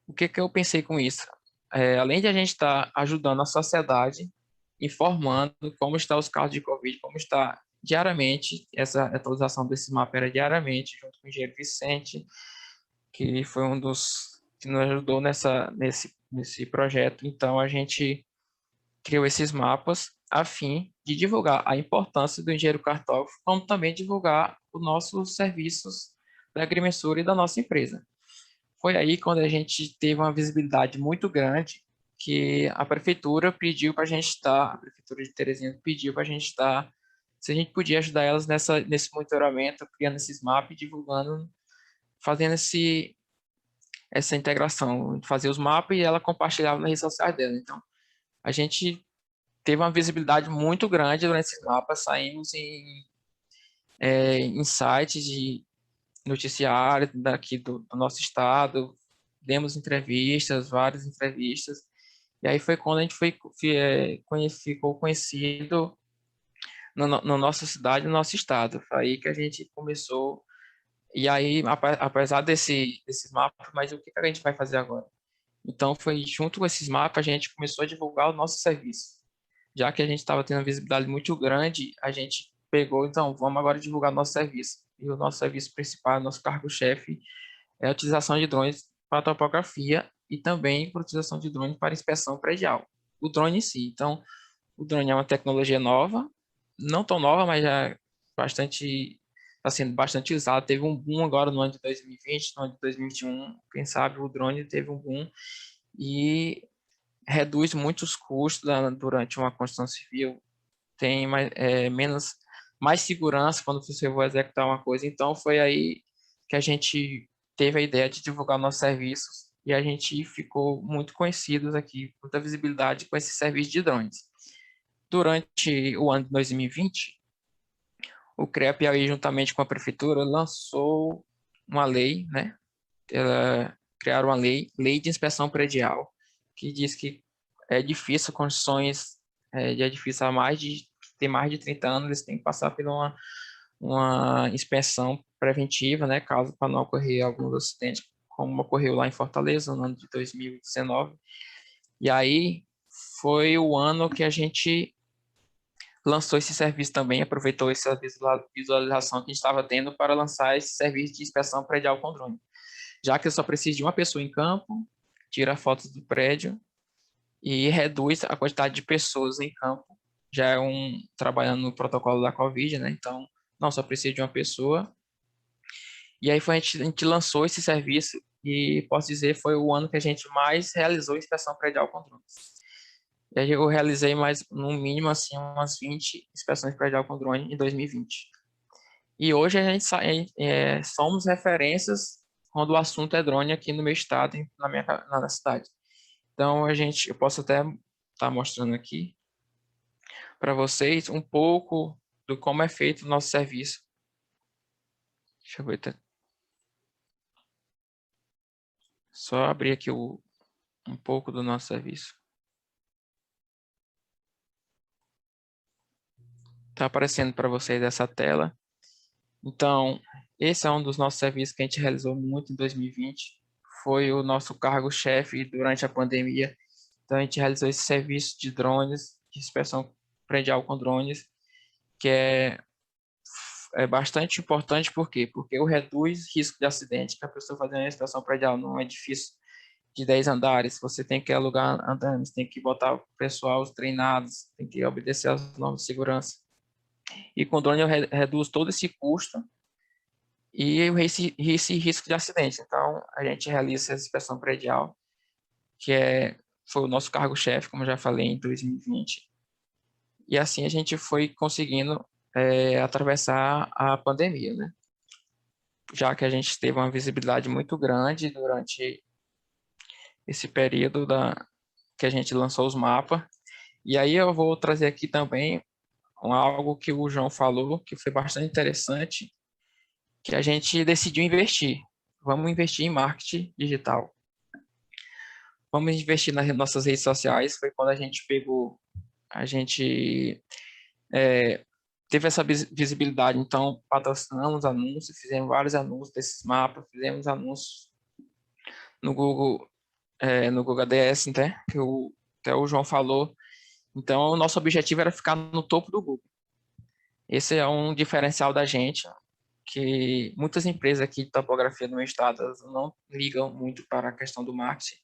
O que eu pensei com isso? Além de a gente estar ajudando a sociedade, informando como estão os casos de Covid, como está diariamente, essa atualização desse mapa era diariamente, junto com o engenheiro Vicente, que foi um dos que nos ajudou nesse projeto. Então, a gente criou esses mapas a fim de divulgar a importância do engenheiro cartógrafo, como também divulgar os nossos serviços da agrimensura e da nossa empresa. Foi aí quando a gente teve uma visibilidade muito grande que a prefeitura pediu para a gente a prefeitura de Teresina pediu para a gente se a gente podia ajudar elas nesse monitoramento, criando esses mapas, divulgando, fazendo essa integração, fazer os mapas e ela compartilhava nas redes sociais dela. Então, a gente teve uma visibilidade muito grande durante esses mapas, saímos em sites de noticiário daqui do nosso estado, demos entrevistas, várias entrevistas, e aí foi quando a gente ficou conhecido na nossa cidade, no nosso estado. Foi aí que a gente começou E aí, apesar desses mapas, mas o que a gente vai fazer agora? Então, foi junto com esses mapas, a gente começou a divulgar o nosso serviço. Já que a gente estava tendo uma visibilidade muito grande, a gente pegou, então, vamos agora divulgar nosso serviço. E o nosso serviço principal, nosso cargo-chefe, é a utilização de drones para topografia e também para a utilização de drones para inspeção predial. O drone em si. Então, o drone é uma tecnologia nova, não tão nova, mas já bastante, está sendo bastante usado. Teve um boom agora no ano de 2020, no ano de 2021, quem sabe o drone teve um boom e reduz muitos custos durante uma construção civil, tem mais segurança quando você vai executar uma coisa. Então, foi aí que a gente teve a ideia de divulgar nossos serviços e a gente ficou muito conhecidos aqui, muita visibilidade com esse serviço de drones. Durante o ano de 2020, o CREA Piauí, juntamente com a prefeitura, lançou uma lei, né? Criaram uma lei de inspeção predial, que diz que é difícil construções de edifícios tem mais de 30 anos, eles têm que passar por uma inspeção preventiva, né, caso para não ocorrer alguns acidentes, como ocorreu lá em Fortaleza, no ano de 2019. E aí foi o ano que a gente lançou esse serviço também, aproveitou essa visualização que a gente estava tendo para lançar esse serviço de inspeção predial com drone. Já que eu só preciso de uma pessoa em campo, tira fotos do prédio e reduz a quantidade de pessoas em campo. Já é trabalhando no protocolo da Covid, né? Então, não só precisa de uma pessoa. E aí a gente lançou esse serviço e posso dizer foi o ano que a gente mais realizou inspeção predial com drones. E aí eu realizei no mínimo, assim, umas 20 inspeções predial com drone em 2020. E hoje a gente somos referências quando o assunto é drone aqui no meu estado, na cidade. Então, eu posso até estar mostrando aqui para vocês um pouco do como é feito o nosso serviço. Deixa eu ver. Só abrir aqui um pouco do nosso serviço. Está aparecendo para vocês essa tela. Então, esse é um dos nossos serviços que a gente realizou muito em 2020. Foi o nosso cargo-chefe durante a pandemia. Então, a gente realizou esse serviço de drones, de inspeção predial com drones, que é bastante importante. Por quê? Porque reduz risco de acidente, que a pessoa fazendo uma inspeção predial num edifício de 10 andares, você tem que alugar andames, tem que botar o pessoal treinados, tem que obedecer às normas de segurança. E com o drone eu reduzo todo esse custo e esse risco de acidente. Então, a gente realiza essa inspeção predial, que foi o nosso cargo-chefe, como eu já falei, em 2020. E assim a gente foi conseguindo atravessar a pandemia, né? Já que a gente teve uma visibilidade muito grande durante esse período que a gente lançou os mapas. E aí eu vou trazer aqui também algo que o João falou, que foi bastante interessante, que a gente decidiu investir. Vamos investir em marketing digital. Vamos investir nas nossas redes sociais. Foi quando a gente teve essa visibilidade. Então, patrocinamos anúncios, fizemos vários anúncios desses mapas, fizemos anúncios no Google ADS, né? Que até o João falou. Então, o nosso objetivo era ficar no topo do Google. Esse é um diferencial da gente, que muitas empresas aqui de topografia no meu estado não ligam muito para a questão do marketing.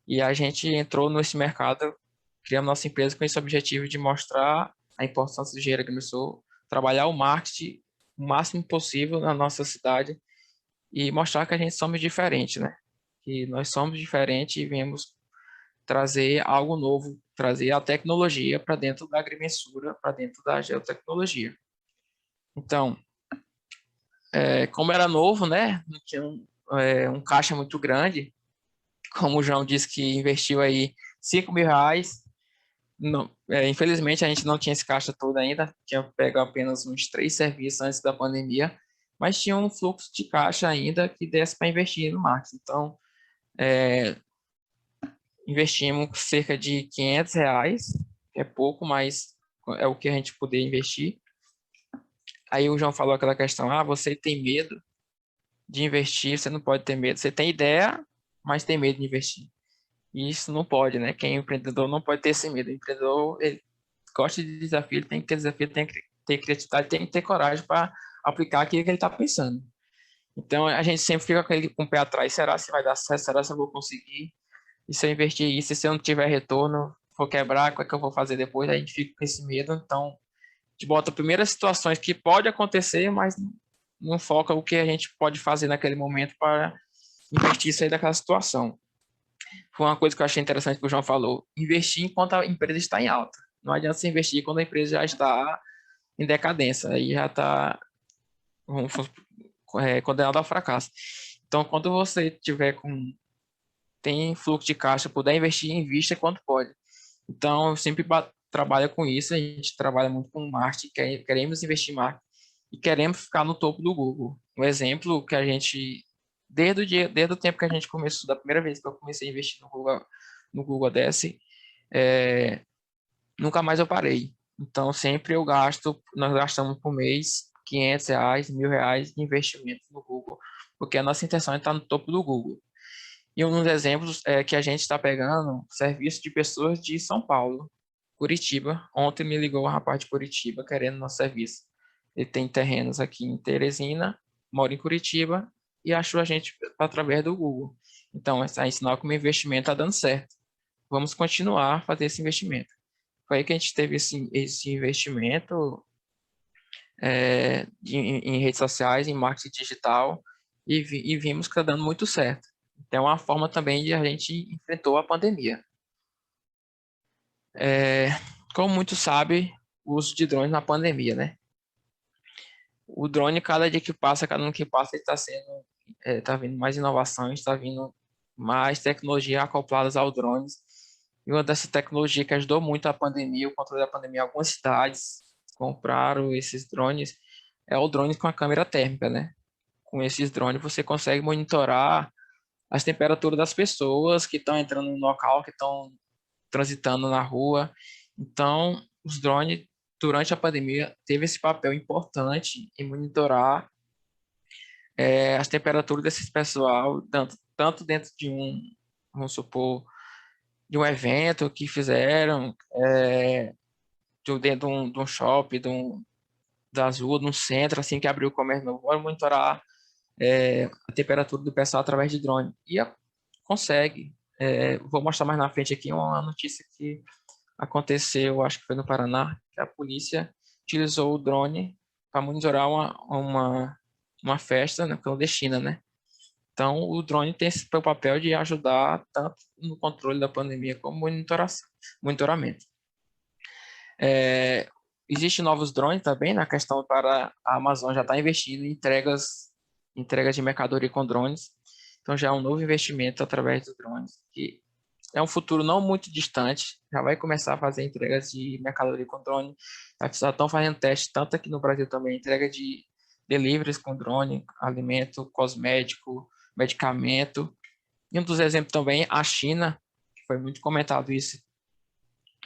E a gente entrou nesse mercado, criamos nossa empresa com esse objetivo de mostrar a importância do engenheiro agrimensor, trabalhar o marketing o máximo possível na nossa cidade e mostrar que a gente somos diferentes, né? Que nós somos diferentes e viemos trazer algo novo, trazer a tecnologia para dentro da agrimensura, para dentro da geotecnologia. Então, como era novo, né? Não tinha um caixa muito grande, como o João disse que investiu aí R$ 5.000. Não, infelizmente a gente não tinha esse caixa todo ainda, tinha pego apenas uns 3 serviços antes da pandemia, mas tinha um fluxo de caixa ainda que desse para investir no marketing. Então, investimos cerca de R$ 500, que é pouco, mas é o que a gente poder investir. Aí o João falou aquela questão, você tem medo de investir, você não pode ter medo. Você tem ideia, mas tem medo de investir. E isso não pode, né? Quem é empreendedor não pode ter esse medo. O empreendedor, ele gosta de desafio, ele tem que ter desafio, tem que ter criatividade, tem que ter coragem para aplicar aquilo que ele está pensando. Então, a gente sempre fica com o pé atrás. Será se vai dar certo? Será se eu vou conseguir? E se eu investir isso, e se eu não tiver retorno, for quebrar, o que é que eu vou fazer depois? A gente fica com esse medo. Então, a gente bota primeiras situações que pode acontecer, mas não foca o que a gente pode fazer naquele momento para investir e sair daquela situação. Foi uma coisa que eu achei interessante que o João falou. Investir enquanto a empresa está em alta. Não adianta você investir quando a empresa já está em decadência. Aí já está condenado ao fracasso. Então, quando você tem fluxo de caixa, puder investir, invista quanto pode. Então, eu sempre trabalho com isso. A gente trabalha muito com marketing, queremos investir em marketing e queremos ficar no topo do Google. Um exemplo que a gente, desde o tempo que a gente começou, da primeira vez que eu comecei a investir no Google Ads, nunca mais eu parei. Então, sempre nós gastamos por mês R$ 500, R$ 1.000 de investimento no Google, porque a nossa intenção é estar no topo do Google. E um dos exemplos é que a gente está pegando serviço de pessoas de São Paulo, Curitiba. Ontem me ligou um rapaz de Curitiba querendo nosso serviço. Ele tem terrenos aqui em Teresina, mora em Curitiba e achou a gente através do Google. Então, é sinal que o meu investimento está dando certo. Vamos continuar a fazer esse investimento. Foi aí que a gente teve esse investimento em redes sociais, em marketing digital, e vimos que está dando muito certo. Então, é uma forma também de a gente enfrentou a pandemia. Como muitos sabem, o uso de drones na pandemia, né? O drone, cada dia que passa, cada ano que passa, está vindo mais inovações, está vindo mais tecnologia acopladas aos drones. E uma dessas tecnologias que ajudou muito a pandemia, o controle da pandemia, algumas cidades compraram esses drones, é o drone com a câmera térmica, né? Com esses drones você consegue monitorar as temperaturas das pessoas que estão entrando no local, que estão transitando na rua. Então, os drones, durante a pandemia, teve esse papel importante em monitorar as temperaturas desses pessoal, tanto dentro de vamos supor, de um evento que fizeram, dentro de um shopping, das ruas, de um centro, assim que abriu o comércio novo, pode monitorar a temperatura do pessoal através de drone. E consegue. Vou mostrar mais na frente aqui uma notícia que aconteceu, acho que foi no Paraná, que a polícia utilizou o drone para monitorar uma festa, né, clandestina, né? Então, o drone tem esse papel de ajudar tanto no controle da pandemia como monitoramento. Existem novos drones também, na questão para a Amazon já está investindo em entregas de mercadoria com drones. Então, já é um novo investimento através dos drones, que é um futuro não muito distante, já vai começar a fazer entregas de mercadoria com drone. Já estão fazendo testes, tanto aqui no Brasil também, entrega de deliveries com drone, alimento, cosmético, medicamento. E um dos exemplos também, a China, que foi muito comentado isso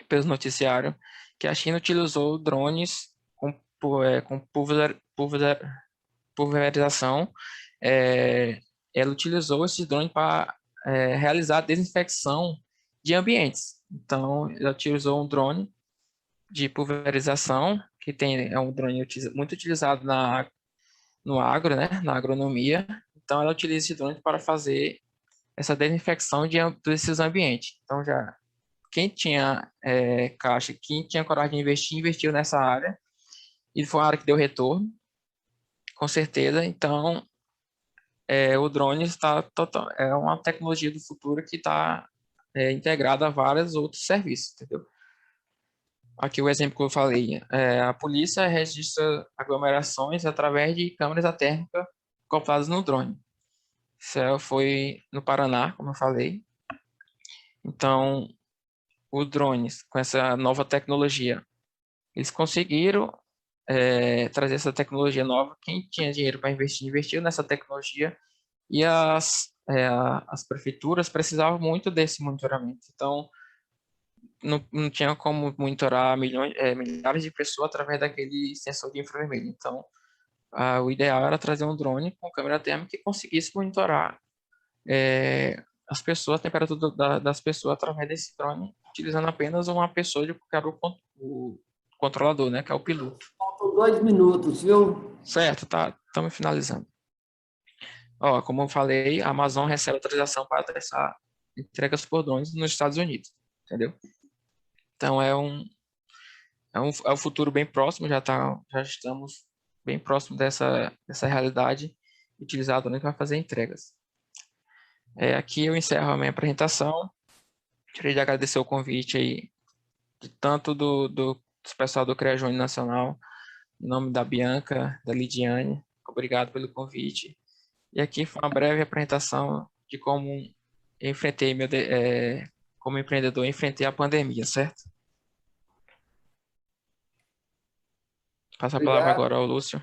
pelos noticiários, que a China utilizou drones com pulverização. Ela utilizou esses drones para realizar a desinfecção de ambientes. Então, ela utilizou um drone de pulverização, que é um drone muito utilizado no agro, né, na agronomia. Então, ela utiliza esse drone para fazer essa desinfecção desses ambientes. Então, quem tinha caixa, quem tinha coragem de investir, investiu nessa área. E foi uma área que deu retorno, com certeza. Então, o drone é uma tecnologia do futuro que está integrada a vários outros serviços, entendeu? Aqui o exemplo que eu falei, a polícia registra aglomerações através de câmeras térmicas acopladas no drone. Isso foi no Paraná, como eu falei. Então, os drones, com essa nova tecnologia, eles conseguiram trazer essa tecnologia nova. Quem tinha dinheiro para investir, investiu nessa tecnologia. E as prefeituras precisavam muito desse monitoramento. Então, não tinha como monitorar milhares de pessoas através daquele sensor de infravermelho. Então, o ideal era trazer um drone com câmera térmica que conseguisse monitorar as pessoas, a temperatura das pessoas através desse drone, utilizando apenas uma pessoa que era o controlador, né, que é o piloto. Faltam 2 minutos, viu? Certo, estamos finalizando. Ó, como eu falei, a Amazon recebe autorização para testar entregas por drones nos Estados Unidos, entendeu? Então é o futuro bem próximo, já estamos bem próximo dessa realidade, utilizar drone para fazer entregas. Aqui eu encerro a minha apresentação. Gostaria de agradecer o convite aí, tanto do pessoal do CREA Júnior Nacional, em nome da Bianca, da Lidiane. Obrigado pelo convite. E aqui foi uma breve apresentação de como eu enfrentei como empreendedor, enfrentei a pandemia, certo? Passo a palavra agora ao Lúcio.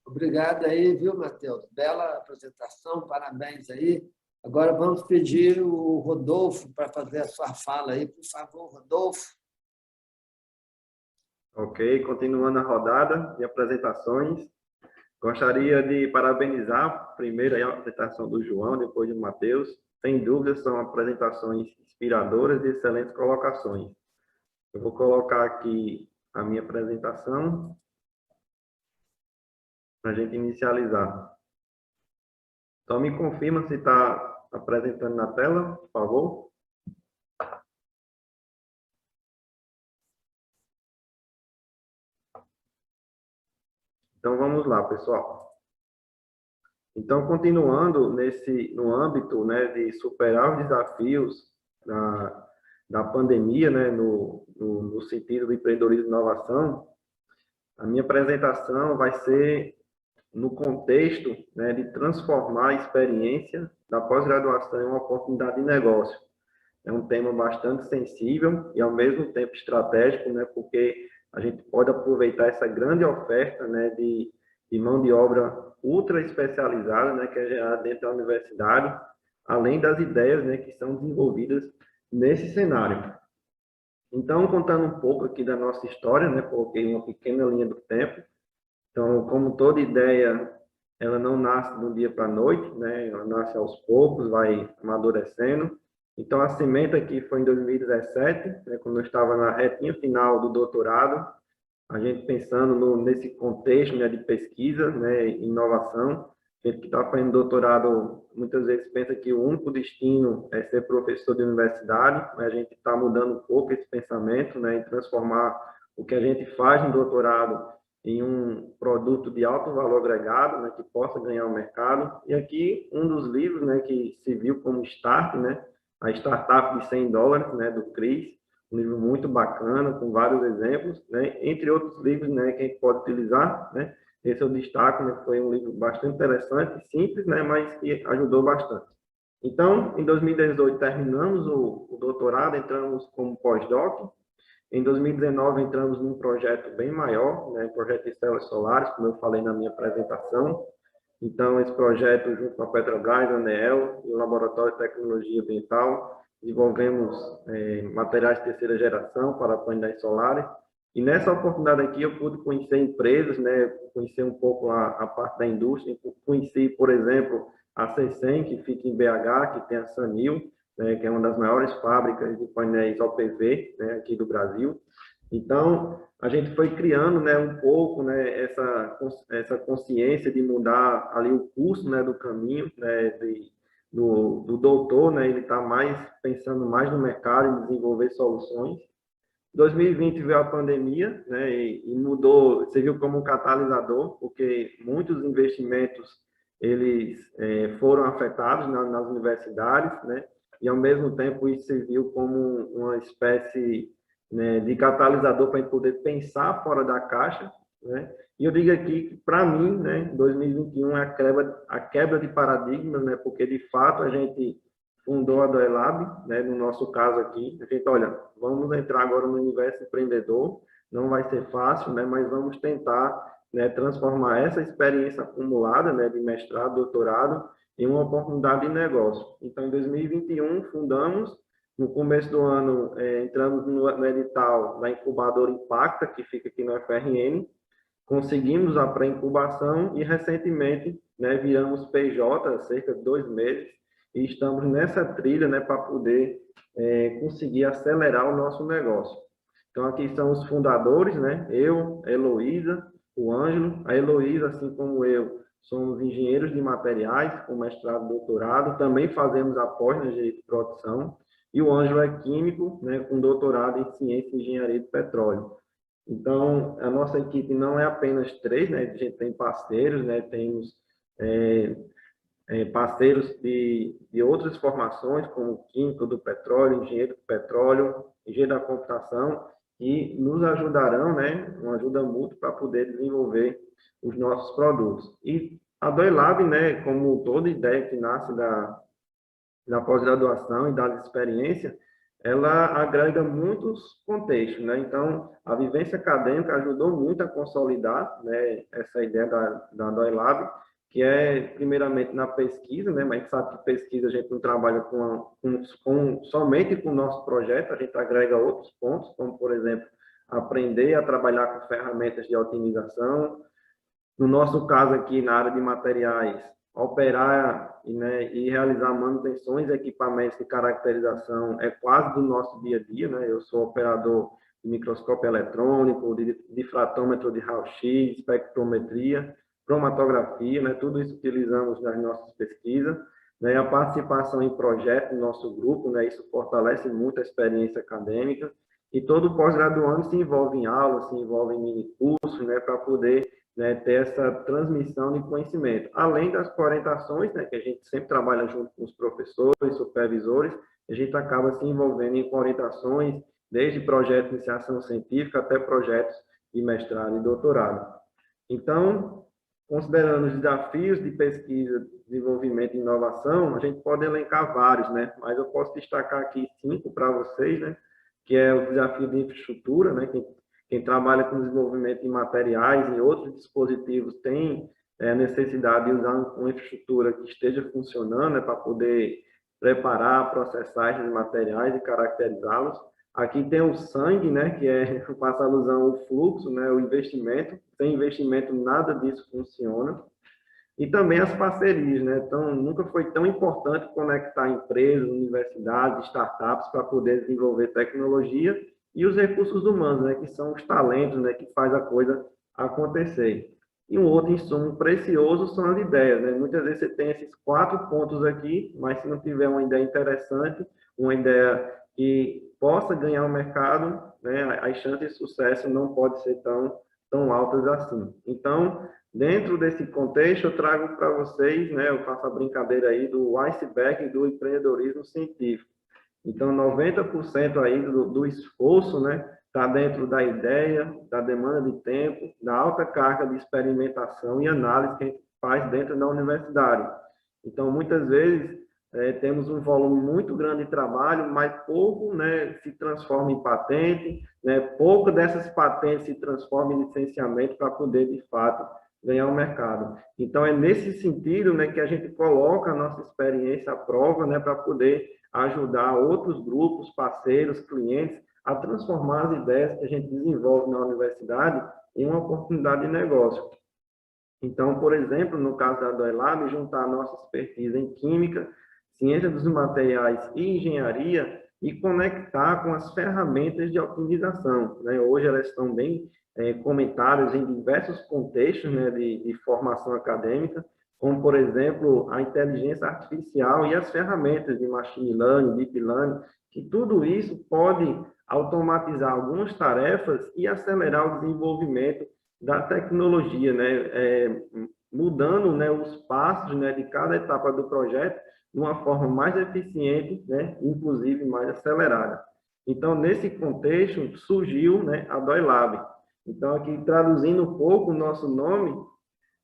Obrigado aí, viu, Matheus? Bela apresentação, parabéns aí. Agora vamos pedir o Rodolfo para fazer a sua fala aí. Por favor, Rodolfo. Ok, continuando a rodada de apresentações. Gostaria de parabenizar primeiro a apresentação do João, depois do Matheus. Sem dúvida, são apresentações inspiradoras e excelentes colocações. Eu vou colocar aqui a minha apresentação para a gente inicializar. Então, me confirma se está apresentando na tela, por favor. Então, vamos lá, pessoal. Então, continuando no âmbito, né, de superar os desafios da pandemia, né, no sentido do empreendedorismo e inovação, a minha apresentação vai ser no contexto, né, de transformar a experiência da pós-graduação em uma oportunidade de negócio. É um tema bastante sensível e, ao mesmo tempo, estratégico, né, porque a gente pode aproveitar essa grande oferta, né, de mão de obra ultra especializada, né, que é gerada dentro da universidade, além das ideias, né, que são desenvolvidas nesse cenário. Então, contando um pouco aqui da nossa história, né, coloquei uma pequena linha do tempo. Então, como toda ideia, ela não nasce de um dia para a noite, né, ela nasce aos poucos, vai amadurecendo. Então, a semente aqui foi em 2017, né, quando eu estava na retinha final do doutorado, a gente pensando nesse contexto, né, de pesquisa, né, e inovação. A gente que está fazendo doutorado, muitas vezes pensa que o único destino é ser professor de universidade, mas a gente está mudando um pouco esse pensamento, né, em transformar o que a gente faz no doutorado em um produto de alto valor agregado, né, que possa ganhar o mercado. E aqui, um dos livros, né, que se viu como start, né, a startup de $100, né, do Chris, um livro muito bacana, com vários exemplos, né, entre outros livros, né, que a gente pode utilizar, né. Esse eu destaco, né, foi um livro bastante interessante, simples, né, mas que ajudou bastante. Então, em 2018, terminamos o doutorado, entramos como pós-doc. Em 2019, entramos num projeto bem maior, né, projeto de células solares, como eu falei na minha apresentação. Então, esse projeto, junto com a Petrobras, a ANEEL e o Laboratório de Tecnologia Ambiental, desenvolvemos materiais de terceira geração para painéis solares. E nessa oportunidade aqui, eu pude conhecer empresas, né, conhecer um pouco a parte da indústria. Conheci, por exemplo, a CECEM, que fica em BH, que tem a Sanil, né, que é uma das maiores fábricas de painéis OPV, né, aqui do Brasil. Então, a gente foi criando, né, um pouco, né, essa consciência de mudar ali o curso, né, do caminho, né, do doutor, né, ele está pensando mais no mercado, em desenvolver soluções. 2020 veio a pandemia, né, e mudou, serviu como um catalisador, porque muitos investimentos eles foram afetados nas universidades, né, e ao mesmo tempo isso serviu como uma espécie, né, de catalisador para a gente poder pensar fora da caixa, né. E eu digo aqui que, para mim, né, 2021 é a quebra de paradigmas, né, porque de fato a gente fundou a Doelab, né, no nosso caso aqui, a gente, olha, vamos entrar agora no universo empreendedor, não vai ser fácil, né, mas vamos tentar, né, transformar essa experiência acumulada, né, de mestrado, doutorado, em uma oportunidade de negócio. Então, em 2021, fundamos, no começo do ano, entramos no edital da incubadora Impacta, que fica aqui no FRN, conseguimos a pré-incubação e, recentemente, né, viramos PJ há cerca de 2 meses e estamos nessa trilha, né, para poder conseguir acelerar o nosso negócio. Então, aqui são os fundadores, né? Eu, a Heloísa, o Ângelo. A Heloísa, assim como eu, somos engenheiros de materiais, com mestrado e doutorado. Também fazemos a pós na engenharia de produção. E o Ângelo é químico, né, com doutorado em ciência e engenharia de petróleo. Então, a nossa equipe não é apenas 3, né? A gente tem parceiros, né? Temos parceiros de outras formações, como químico do petróleo, engenheiro do petróleo, engenheiro da computação, e nos ajudarão, né, uma ajuda mútua para poder desenvolver os nossos produtos. E a DOILAB, né, como toda ideia que nasce da pós-graduação e da experiência, ela agrega muitos contextos, né? Então, a vivência acadêmica ajudou muito a consolidar, né, essa ideia da DOILAB, que é, primeiramente, na pesquisa, né? Mas a gente sabe que pesquisa a gente não trabalha somente com o nosso projeto, a gente agrega outros pontos, como, por exemplo, aprender a trabalhar com ferramentas de otimização. No nosso caso aqui, na área de materiais, operar, né, e realizar manutenções de equipamentos de caracterização é quase do nosso dia a dia, né? Eu sou operador de microscópio eletrônico, de difratômetro de raio-x, espectrometria, cromatografia, né? Tudo isso utilizamos nas nossas pesquisas, né? A participação em projetos no nosso grupo, né? Isso fortalece muito a experiência acadêmica, e todo pós-graduando se envolve em aulas, se envolve em mini-cursos, né? Para poder, né, ter essa transmissão de conhecimento. Além das orientações, né, que a gente sempre trabalha junto com os professores, supervisores, a gente acaba se envolvendo em orientações, desde projetos de iniciação científica até projetos de mestrado e doutorado. Então, considerando os desafios de pesquisa, desenvolvimento e inovação, a gente pode elencar vários, né? Mas eu posso destacar aqui 5 para vocês, né? Que é o desafio de infraestrutura, né? Quem trabalha com desenvolvimento de materiais e outros dispositivos tem necessidade de usar uma infraestrutura que esteja funcionando, né, para poder preparar, processar esses materiais e caracterizá-los. Aqui tem o sangue, né, que eu faço alusão ao fluxo, né, o investimento. Sem investimento, nada disso funciona. E também as parcerias, né? Então, nunca foi tão importante conectar empresas, universidades, startups para poder desenvolver tecnologia, e os recursos humanos, né, que são os talentos, né, que faz a coisa acontecer. E um outro insumo precioso são as ideias, né? Muitas vezes você tem esses 4 pontos aqui, mas se não tiver uma ideia interessante, uma ideia que possa ganhar o mercado, né, as chances de sucesso não podem ser tão altas assim. Então, dentro desse contexto, eu trago para vocês, né, eu faço a brincadeira aí do iceberg do empreendedorismo científico. Então, 90% aí do esforço, né, está dentro da ideia, da demanda de tempo, da alta carga de experimentação e análise que a gente faz dentro da universidade. Então, muitas vezes, temos um volume muito grande de trabalho, mas pouco, né, se transforma em patente, né, pouco dessas patentes se transforma em licenciamento para poder, de fato, ganhar o mercado. Então, é nesse sentido, né, que a gente coloca a nossa experiência à prova, né, para poder ajudar outros grupos, parceiros, clientes, a transformar as ideias que a gente desenvolve na universidade em uma oportunidade de negócio. Então, por exemplo, no caso da DOILAB, juntar a nossa expertise em química, ciência dos materiais e engenharia e conectar com as ferramentas de otimização, né? Hoje elas estão bem comentadas em diversos contextos, né, de formação acadêmica, como, por exemplo, a inteligência artificial e as ferramentas de machine learning, deep learning, que tudo isso pode automatizar algumas tarefas e acelerar o desenvolvimento da tecnologia, né? Mudando, né, os passos, né, de cada etapa do projeto de uma forma mais eficiente, né, inclusive mais acelerada. Então, nesse contexto, surgiu, né, a DOILAB. Então, aqui traduzindo um pouco o nosso nome,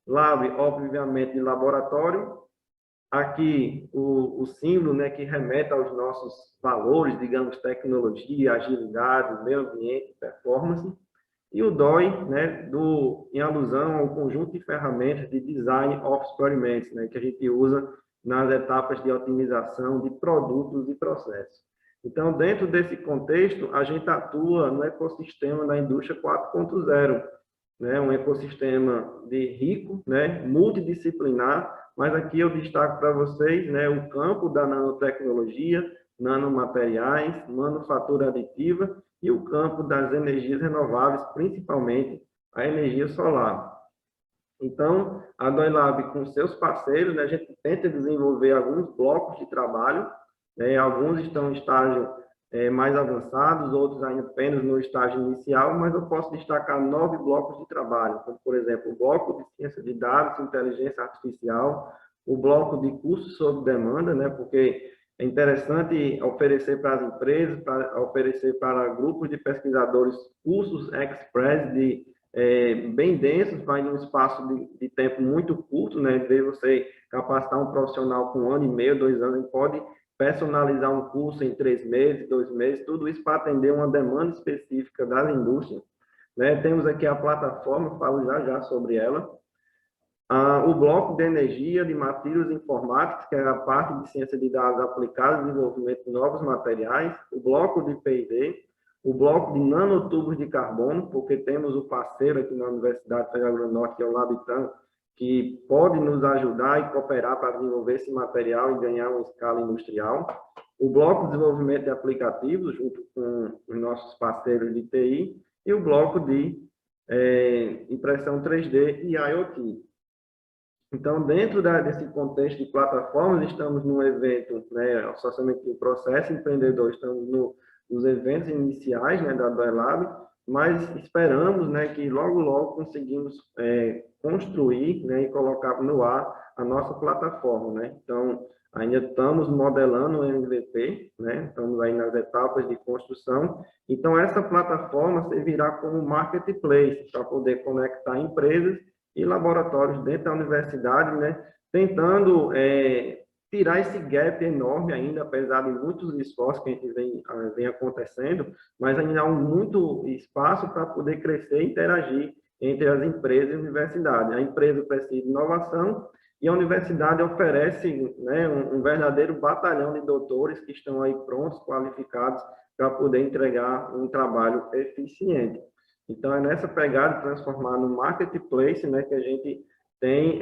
Lab, obviamente, de laboratório. Aqui, o símbolo, né, que remete aos nossos valores, digamos, tecnologia, agilidade, meio ambiente, performance. E o DOI, né, em alusão ao conjunto de ferramentas de Design of Experiments, né, que a gente usa nas etapas de otimização de produtos e processos. Então, dentro desse contexto, a gente atua no ecossistema da indústria 4.0, né, um ecossistema rico, né, multidisciplinar, mas aqui eu destaco para vocês, né, o campo da nanotecnologia, nanomateriais, manufatura aditiva e o campo das energias renováveis, principalmente a energia solar. Então, a Doilab, com seus parceiros, né, a gente tenta desenvolver alguns blocos de trabalho, né, alguns estão em estágio mais avançados, outros ainda apenas no estágio inicial, mas eu posso destacar 9 blocos de trabalho, como, por exemplo, o bloco de ciência de dados, inteligência artificial, o bloco de custos sob demanda, né, porque é interessante oferecer para as empresas, para oferecer para grupos de pesquisadores cursos express bem densos, vai em um espaço de tempo muito curto, né? De você capacitar um profissional com 1 ano e meio, 2 anos, ele pode personalizar um curso em 3 meses, 2 meses, tudo isso para atender uma demanda específica das indústrias, né? Temos aqui a plataforma, falo já sobre ela. O bloco de energia, de materiais informáticos, que é a parte de ciência de dados aplicada, desenvolvimento de novos materiais, o bloco de P&D, o bloco de nanotubos de carbono, porque temos o parceiro aqui na Universidade Federal do Norte, que é o Labitan, que pode nos ajudar e cooperar para desenvolver esse material e ganhar uma escala industrial. O bloco de desenvolvimento de aplicativos, junto com os nossos parceiros de TI, e o bloco de impressão 3D e IoT. Então, dentro desse contexto de plataformas, estamos num evento, né, socialmente em processo empreendedor, estamos nos eventos iniciais, né, da Doilab, mas esperamos, né, que logo conseguimos construir, né, e colocar no ar a nossa plataforma, né? Então, ainda estamos modelando o MVP, né? Estamos aí nas etapas de construção. Então, essa plataforma servirá como marketplace para poder conectar empresas e laboratórios dentro da universidade, né? Tentando tirar esse gap enorme ainda, apesar de muitos esforços que a gente vem acontecendo, mas ainda há muito espaço para poder crescer e interagir entre as empresas e a universidade. A empresa precisa de inovação e a universidade oferece, né, um verdadeiro batalhão de doutores que estão aí prontos, qualificados, para poder entregar um trabalho eficiente. Então, é nessa pegada de transformar no marketplace, né, que a gente tem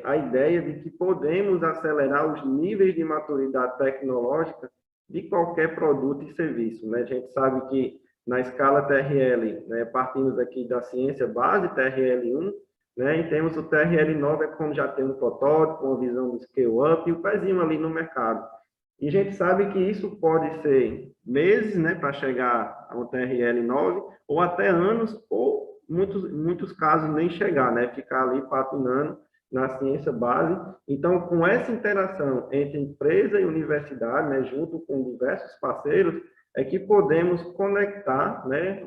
a ideia de que podemos acelerar os níveis de maturidade tecnológica de qualquer produto e serviço, né? A gente sabe que na escala TRL, né, partimos aqui da ciência base, TRL1, né, e temos o TRL9, quando já tem um protótipo, uma visão do scale-up e o pezinho ali no mercado. E a gente sabe que isso pode ser meses, né, para chegar ao TRL9, ou até anos, ou muitos casos nem chegar, né, ficar ali patinando na ciência base. Então, com essa interação entre empresa e universidade, né, junto com diversos parceiros, é que podemos conectar, né,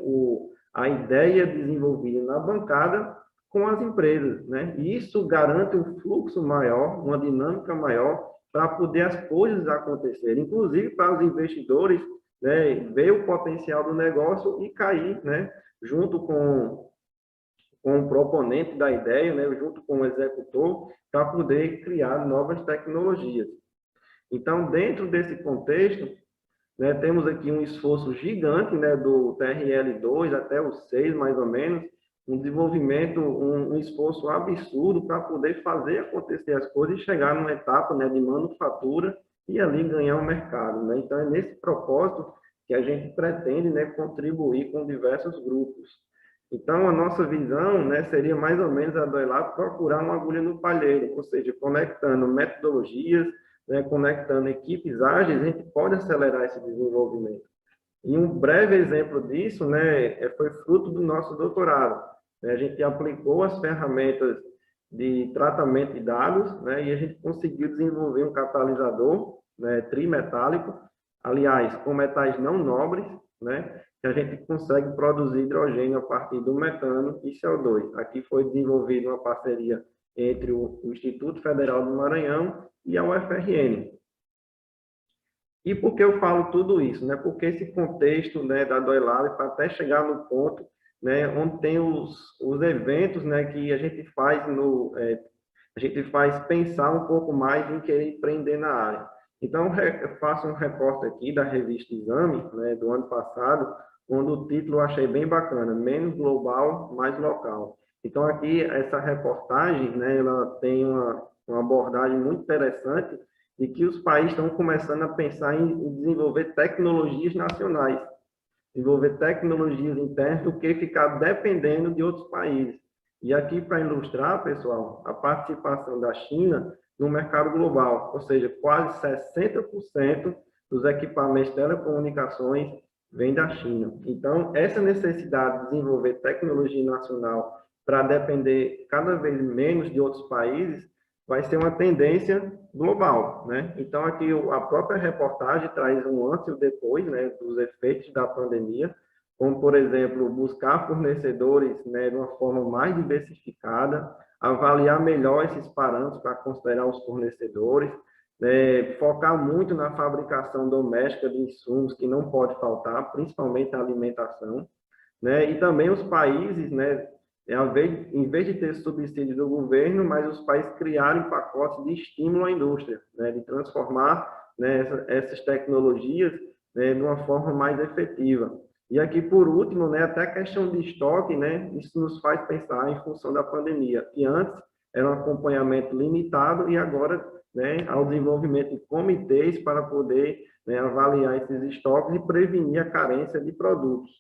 a ideia desenvolvida na bancada com as empresas, né? E isso garante um fluxo maior, uma dinâmica maior para poder as coisas acontecerem, inclusive para os investidores, né, ver o potencial do negócio e cair, né, junto com o proponente da ideia, né, junto com o executor, para poder criar novas tecnologias. Então, dentro desse contexto, né, temos aqui um esforço gigante, né, do TRL2 até o 6, mais ou menos, um desenvolvimento, um esforço absurdo para poder fazer acontecer as coisas e chegar numa etapa, né, de manufatura e ali ganhar o mercado, né? Então, é nesse propósito que a gente pretende, né, contribuir com diversos grupos. Então, a nossa visão, né, seria mais ou menos a Doilab procurar uma agulha no palheiro, ou seja, conectando metodologias, né, conectando equipes ágeis, a gente pode acelerar esse desenvolvimento. E um breve exemplo disso, né, foi fruto do nosso doutorado. A gente aplicou as ferramentas de tratamento de dados, né, e a gente conseguiu desenvolver um catalisador, né, trimetálico, aliás, com metais não nobres, né, que a gente consegue produzir hidrogênio a partir do metano e CO2. Aqui foi desenvolvida uma parceria entre o Instituto Federal do Maranhão e a UFRN. E por que eu falo tudo isso, né? Porque esse contexto, né, da Doilab, para até chegar no ponto, né, onde tem os eventos, né, que a gente faz pensar um pouco mais em querer empreender na área. Então, eu faço um recorte aqui da revista Exame, né, do ano passado, onde o título eu achei bem bacana, menos global, mais local. Então, aqui, essa reportagem, né, ela tem uma abordagem muito interessante de que os países estão começando a pensar em desenvolver tecnologias nacionais, desenvolver tecnologias internas do que ficar dependendo de outros países. E aqui, para ilustrar, pessoal, a participação da China no mercado global, ou seja, quase 60% dos equipamentos de telecomunicações vem da China. Então, essa necessidade de desenvolver tecnologia nacional para depender cada vez menos de outros países vai ser uma tendência global, né? Então, aqui a própria reportagem traz um antes e um depois, né, dos efeitos da pandemia, como, por exemplo, buscar fornecedores, né, de uma forma mais diversificada, avaliar melhor esses parâmetros para considerar os fornecedores, né, focar muito na fabricação doméstica de insumos que não pode faltar, principalmente a alimentação, né, e também os países, né, em vez de ter subsídio do governo, mas os países criarem pacotes de estímulo à indústria, né, de transformar, né, essas tecnologias, né, de uma forma mais efetiva. E aqui, por último, né, até a questão de estoque, né, isso nos faz pensar em função da pandemia, que antes era um acompanhamento limitado e agora, né, ao desenvolvimento de comitês para poder, né, avaliar esses estoques e prevenir a carência de produtos.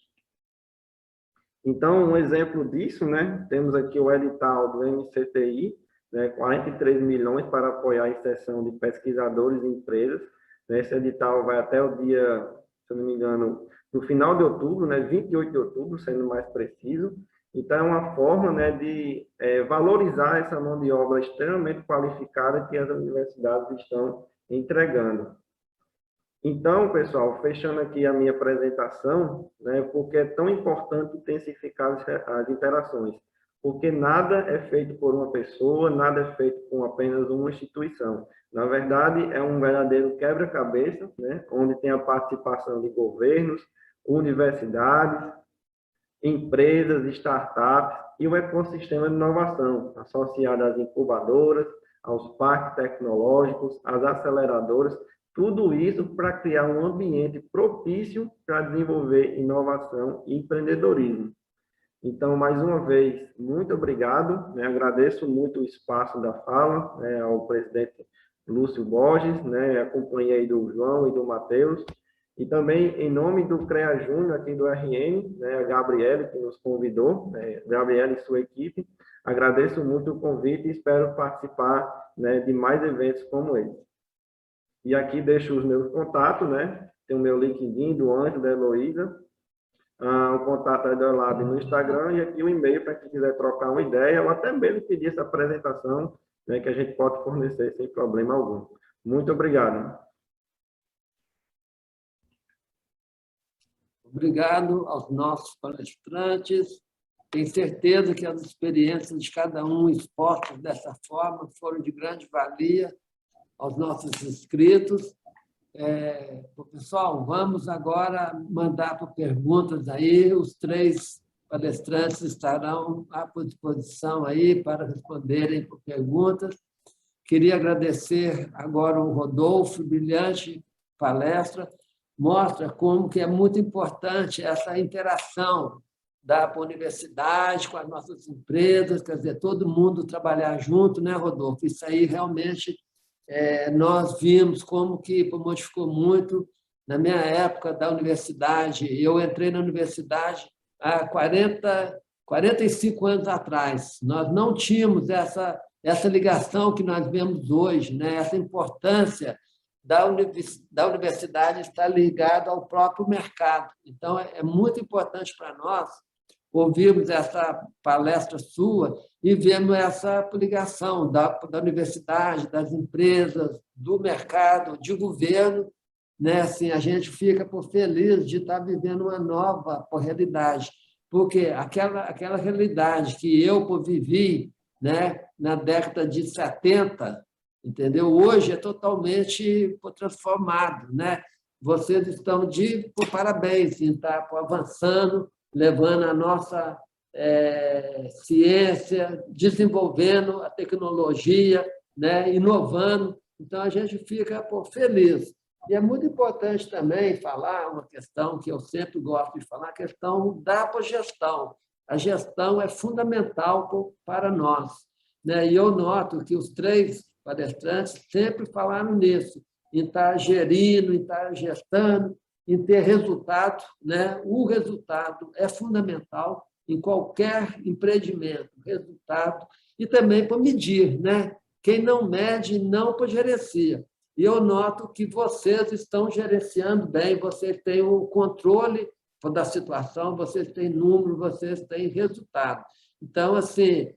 Então, um exemplo disso, né, temos aqui o edital do MCTI, né, 43 milhões para apoiar a inserção de pesquisadores e empresas. Esse edital vai até o dia, se eu não me engano, no final de outubro, né, 28 de outubro, sendo mais preciso. Então, é uma forma, né, de valorizar essa mão de obra extremamente qualificada que as universidades estão entregando. Então, pessoal, fechando aqui a minha apresentação, né, porque é tão importante intensificar as interações, porque nada é feito por uma pessoa, nada é feito com apenas uma instituição. Na verdade, é um verdadeiro quebra-cabeça, né, onde tem a participação de governos, universidades, empresas, startups e o ecossistema de inovação, associado às incubadoras, aos parques tecnológicos, às aceleradoras, tudo isso para criar um ambiente propício para desenvolver inovação e empreendedorismo. Então, mais uma vez, muito obrigado, né? Agradeço muito o espaço da fala, né, ao presidente Lúcio Borges, né? Acompanhei do João e do Matheus, e também em nome do CREA Júnior aqui do RN, né, a Gabriele, que nos convidou, né, Gabriele e sua equipe, agradeço muito o convite e espero participar, né, de mais eventos como esse. E aqui deixo os meus contatos, né? Tem o meu LinkedIn, do Anjo, da Heloísa, o contato da Elab no Instagram e aqui o e-mail para quem quiser trocar uma ideia ou até mesmo pedir essa apresentação, né, que a gente pode fornecer sem problema algum. Muito obrigado. Obrigado aos nossos palestrantes. Tenho certeza que as experiências de cada um expostas dessa forma foram de grande valia aos nossos inscritos. Pessoal, vamos agora mandar por perguntas aí. Os 3 palestrantes estarão à disposição aí para responderem por perguntas. Queria agradecer agora o Rodolfo, brilhante palestra, mostra como que é muito importante essa interação da universidade com as nossas empresas, quer dizer, todo mundo trabalhar junto, né, Rodolfo? Isso aí realmente nós vimos como que modificou muito. Na minha época da universidade, eu entrei na universidade há 45 anos atrás. Nós não tínhamos essa ligação que nós vemos hoje, né? Essa importância da universidade estar ligada ao próprio mercado. Então, é muito importante para nós ouvirmos essa palestra sua e vemos essa ligação da universidade, das empresas, do mercado, de governo, né? Assim, a gente fica feliz de estar vivendo uma nova realidade, porque aquela realidade que eu vivi, né, na década de 70, entendeu? Hoje é totalmente transformado, né? Vocês estão de parabéns em estar avançando, levando a nossa ciência, desenvolvendo a tecnologia, né? Inovando. Então, a gente fica feliz. E é muito importante também falar uma questão que eu sempre gosto de falar, a questão da gestão. a gestão é fundamental para nós, né? E eu noto que os 3 palestrantes sempre falaram nisso, em estar gerindo, em estar gestando, em ter resultado, né? O resultado é fundamental em qualquer empreendimento, resultado, e também para medir, né? Quem não mede não gerencia. E eu noto que vocês estão gerenciando bem, vocês têm o controle da situação, vocês têm número, vocês têm resultado. Então, assim,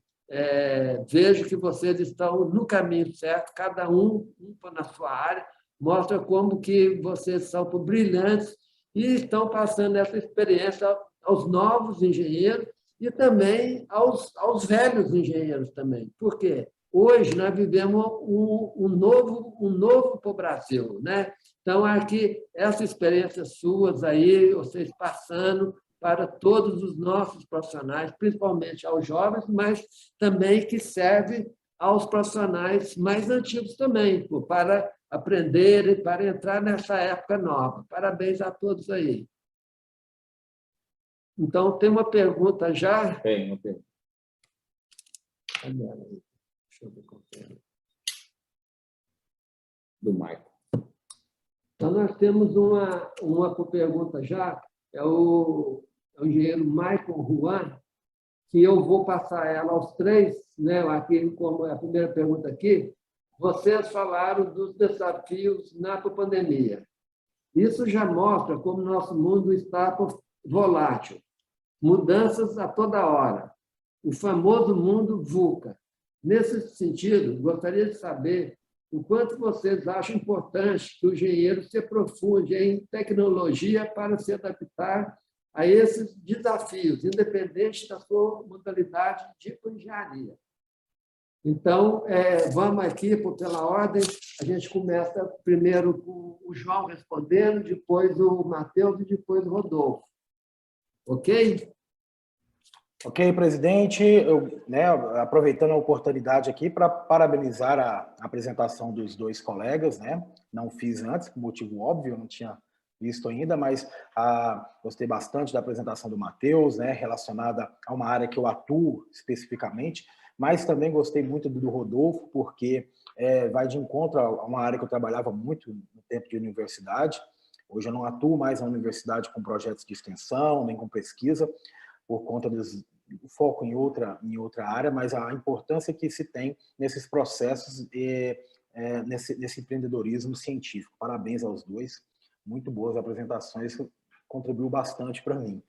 vejo que vocês estão no caminho certo, cada um na sua área, mostra como que vocês são brilhantes e estão passando essa experiência aos novos engenheiros e também aos velhos engenheiros também. Por quê? Hoje nós vivemos um novo para o Brasil, né? Então, aqui, essa experiência suas aí, vocês passando para todos os nossos profissionais, principalmente aos jovens, mas também que serve aos profissionais mais antigos também, para aprenderem, para entrar nessa época nova. Parabéns a todos aí. Então, tem uma pergunta já? Tem uma pergunta. Deixa eu ver qual é. Do Michael. Então, nós temos uma pergunta já, é o engenheiro Michael Juan, que eu vou passar ela aos 3, né? Aqui, como é a primeira pergunta aqui, vocês falaram dos desafios na pandemia. Isso já mostra como nosso mundo está volátil, mudanças a toda hora, o famoso mundo VUCA. Nesse sentido, gostaria de saber o quanto vocês acham importante que o engenheiro se aprofunde em tecnologia para se adaptar a esses desafios, independente da sua modalidade de engenharia. Então, vamos aqui pela ordem, a gente começa primeiro com o João respondendo, depois o Matheus e depois o Rodolfo. Ok? Ok, presidente. Eu, aproveitando a oportunidade aqui para parabenizar a apresentação dos 2 colegas, né? Não fiz antes, por motivo óbvio, não tinha visto ainda, mas gostei bastante da apresentação do Matheus, né? Relacionada a uma área que eu atuo especificamente, mas também gostei muito do Rodolfo, porque vai de encontro a uma área que eu trabalhava muito no tempo de universidade. Hoje eu não atuo mais na universidade com projetos de extensão, nem com pesquisa, por conta do foco em outra área, mas a importância que se tem nesses processos, nesse empreendedorismo científico. Parabéns aos 2, muito boas apresentações, contribuiu bastante para mim.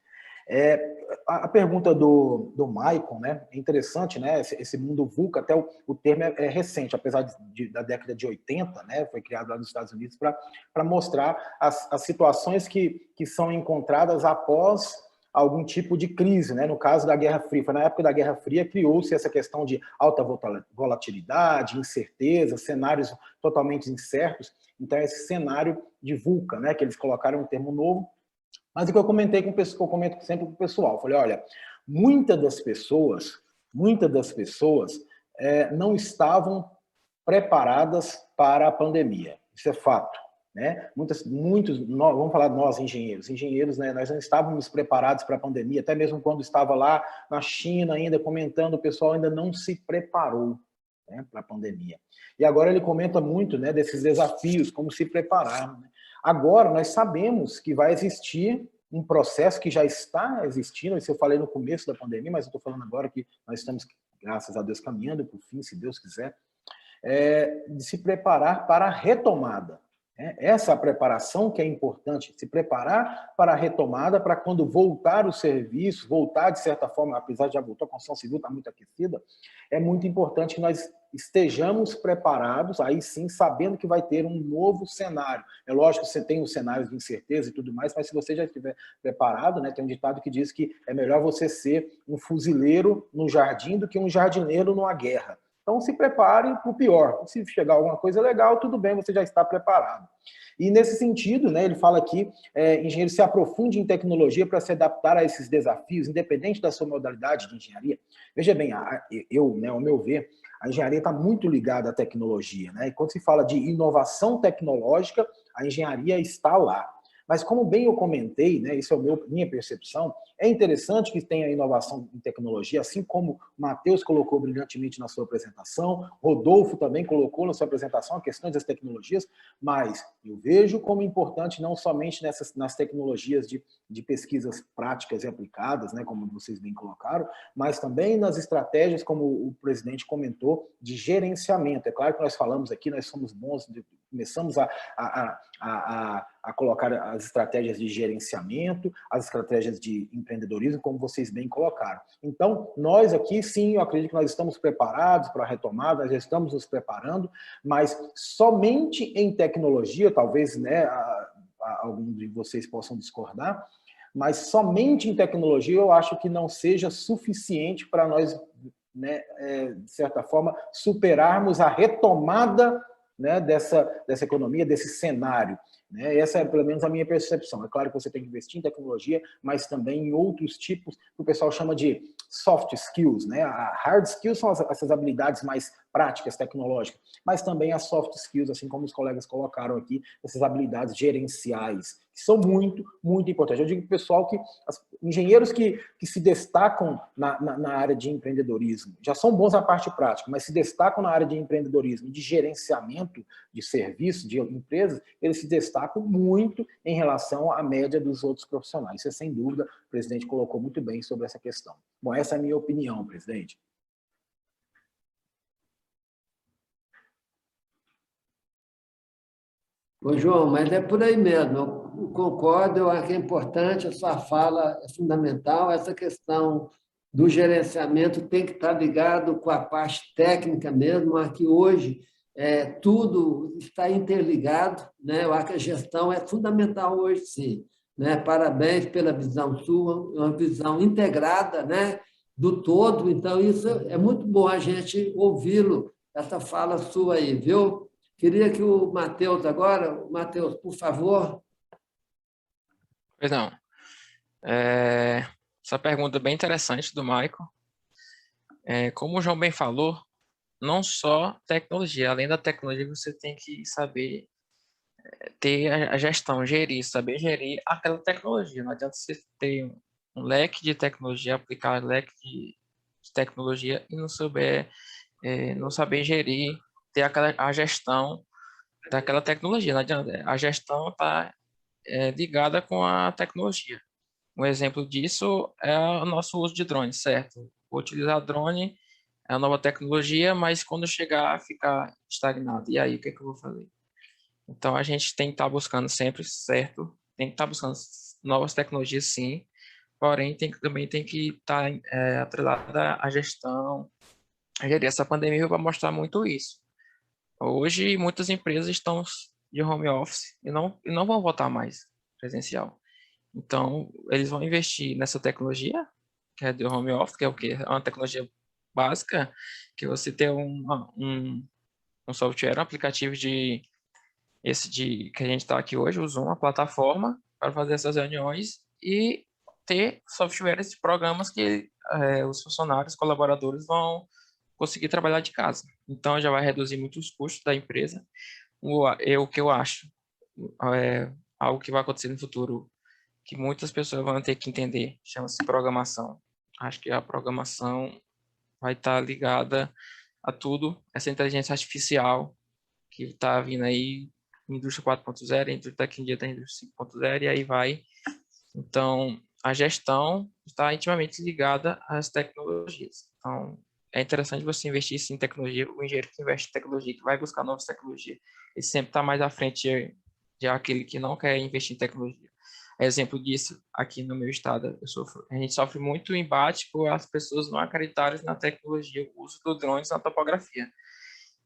A pergunta do Michael, né, é interessante, né, esse mundo VUCA, até o termo é recente, apesar da década de 80, né, foi criado lá nos Estados Unidos para mostrar as situações que são encontradas após algum tipo de crise, né? No caso da Guerra Fria. Foi na época da Guerra Fria criou-se essa questão de alta volatilidade, incerteza, cenários totalmente incertos. Então, esse cenário de VUCA, né? Que eles colocaram um termo novo. Mas o que eu comentei com o pessoal, eu comento sempre com o pessoal, falei, olha, muitas das pessoas não estavam preparadas para a pandemia. Isso é fato. Né? Vamos falar de nós, engenheiros, né? Nós não estávamos preparados para a pandemia, até mesmo quando estava lá na China ainda comentando, o pessoal ainda não se preparou, né, para a pandemia. E agora ele comenta muito, né, desses desafios, como se preparar. Né? Agora nós sabemos que vai existir um processo que já está existindo, isso eu falei no começo da pandemia, mas eu estou falando agora que nós estamos, graças a Deus, caminhando para o fim, se Deus quiser, de se preparar para a retomada. Essa preparação que é importante, se preparar para a retomada, para quando voltar o serviço, voltar de certa forma, apesar de já voltar, a construção civil está muito aquecida, é muito importante que nós estejamos preparados, aí sim, sabendo que vai ter um novo cenário. É lógico que você tem os cenários de incerteza e tudo mais, mas se você já estiver preparado, né, tem um ditado que diz que é melhor você ser um fuzileiro no jardim do que um jardineiro numa guerra. Então, se preparem para o pior. Se chegar alguma coisa legal, tudo bem, você já está preparado. E, nesse sentido, né, ele fala aqui, engenheiro se aprofunde em tecnologia para se adaptar a esses desafios, independente da sua modalidade de engenharia. Veja bem, ao meu ver, a engenharia está muito ligada à tecnologia. Né? E quando se fala de inovação tecnológica, a engenharia está lá. Mas como bem eu comentei, né, isso é minha percepção, é interessante que tenha inovação em tecnologia, assim como o Matheus colocou brilhantemente na sua apresentação, Rodolfo também colocou na sua apresentação a questão das tecnologias, mas eu vejo como importante não somente nas tecnologias de pesquisas práticas e aplicadas, né, como vocês bem colocaram, mas também nas estratégias, como o presidente comentou, de gerenciamento. É claro que nós falamos aqui, nós somos bons, começamos a colocar as estratégias de gerenciamento, as estratégias de empreendedorismo, como vocês bem colocaram. Então, nós aqui, sim, eu acredito que nós estamos preparados para a retomada, nós já estamos nos preparando, mas somente em tecnologia, talvez, né, alguns de vocês possam discordar, mas somente em tecnologia eu acho que não seja suficiente para nós, né, de certa forma, superarmos a retomada, né, dessa economia, desse cenário. Né? Essa é, pelo menos, a minha percepção. É claro que você tem que investir em tecnologia, mas também em outros tipos que o pessoal chama de soft skills. Né? A hard skills são essas habilidades mais práticas, tecnológicas, mas também as soft skills, assim como os colegas colocaram aqui, essas habilidades gerenciais, que são muito, muito importantes. Eu digo para o pessoal que engenheiros que se destacam na área de empreendedorismo, já são bons na parte prática, mas se destacam na área de empreendedorismo, de gerenciamento de serviços, de empresas, eles se destacam muito em relação à média dos outros profissionais. Isso é sem dúvida, o presidente colocou muito bem sobre essa questão. Bom, essa é a minha opinião, presidente. Ô, João, mas é por aí mesmo. Eu concordo, eu acho que é importante, a sua fala é fundamental. Essa questão do gerenciamento tem que estar ligado com a parte técnica mesmo, aqui hoje tudo está interligado, né? Eu acho que a gestão é fundamental hoje, sim. Né? Parabéns pela visão sua, uma visão integrada, né? Do todo. Então, isso é muito bom a gente ouvi-lo, essa fala sua aí, viu? Queria que o Matheus agora, Matheus, por favor. Pois não. Essa pergunta é bem interessante do Michael. Como o João bem falou, não só tecnologia, além da tecnologia você tem que saber ter a gestão, saber gerir aquela tecnologia. Não adianta você ter um leque de tecnologia, aplicar leque de tecnologia e não saber gerir, ter a gestão daquela tecnologia. Não adianta, a gestão está ligada com a tecnologia. Um exemplo disso é o nosso uso de drones, certo? Utilizar drone é uma nova tecnologia, mas quando chegar a ficar estagnado, e aí, o que é que eu vou fazer? Então, a gente tem que estar buscando sempre, certo? Tem que estar buscando novas tecnologias, sim, porém, também tem que estar atrelada à gestão. Essa pandemia vai mostrar muito isso. Hoje, muitas empresas estão de home office e não vão voltar mais presencial. Então, eles vão investir nessa tecnologia, que é do home office, que é o quê? É uma tecnologia básica, que você tem um software, um aplicativo que a gente está aqui hoje, o Zoom, uma plataforma para fazer essas reuniões e ter softwares e programas que os funcionários, colaboradores vão conseguir trabalhar de casa. Então, já vai reduzir muito os custos da empresa. O que eu acho, algo que vai acontecer no futuro, que muitas pessoas vão ter que entender, chama-se programação. Acho que a programação vai estar ligada a tudo, essa inteligência artificial que está vindo aí, indústria 4.0, daqui em dia da indústria 5.0, e aí vai. Então, a gestão está intimamente ligada às tecnologias. Então, é interessante você investir em tecnologia. O engenheiro que investe em tecnologia, que vai buscar novas tecnologias, ele sempre está mais à frente de aquele que não quer investir em tecnologia. Exemplo disso, aqui no meu estado, a gente sofre muito embate por as pessoas não acreditarem na tecnologia, o uso do drones na topografia.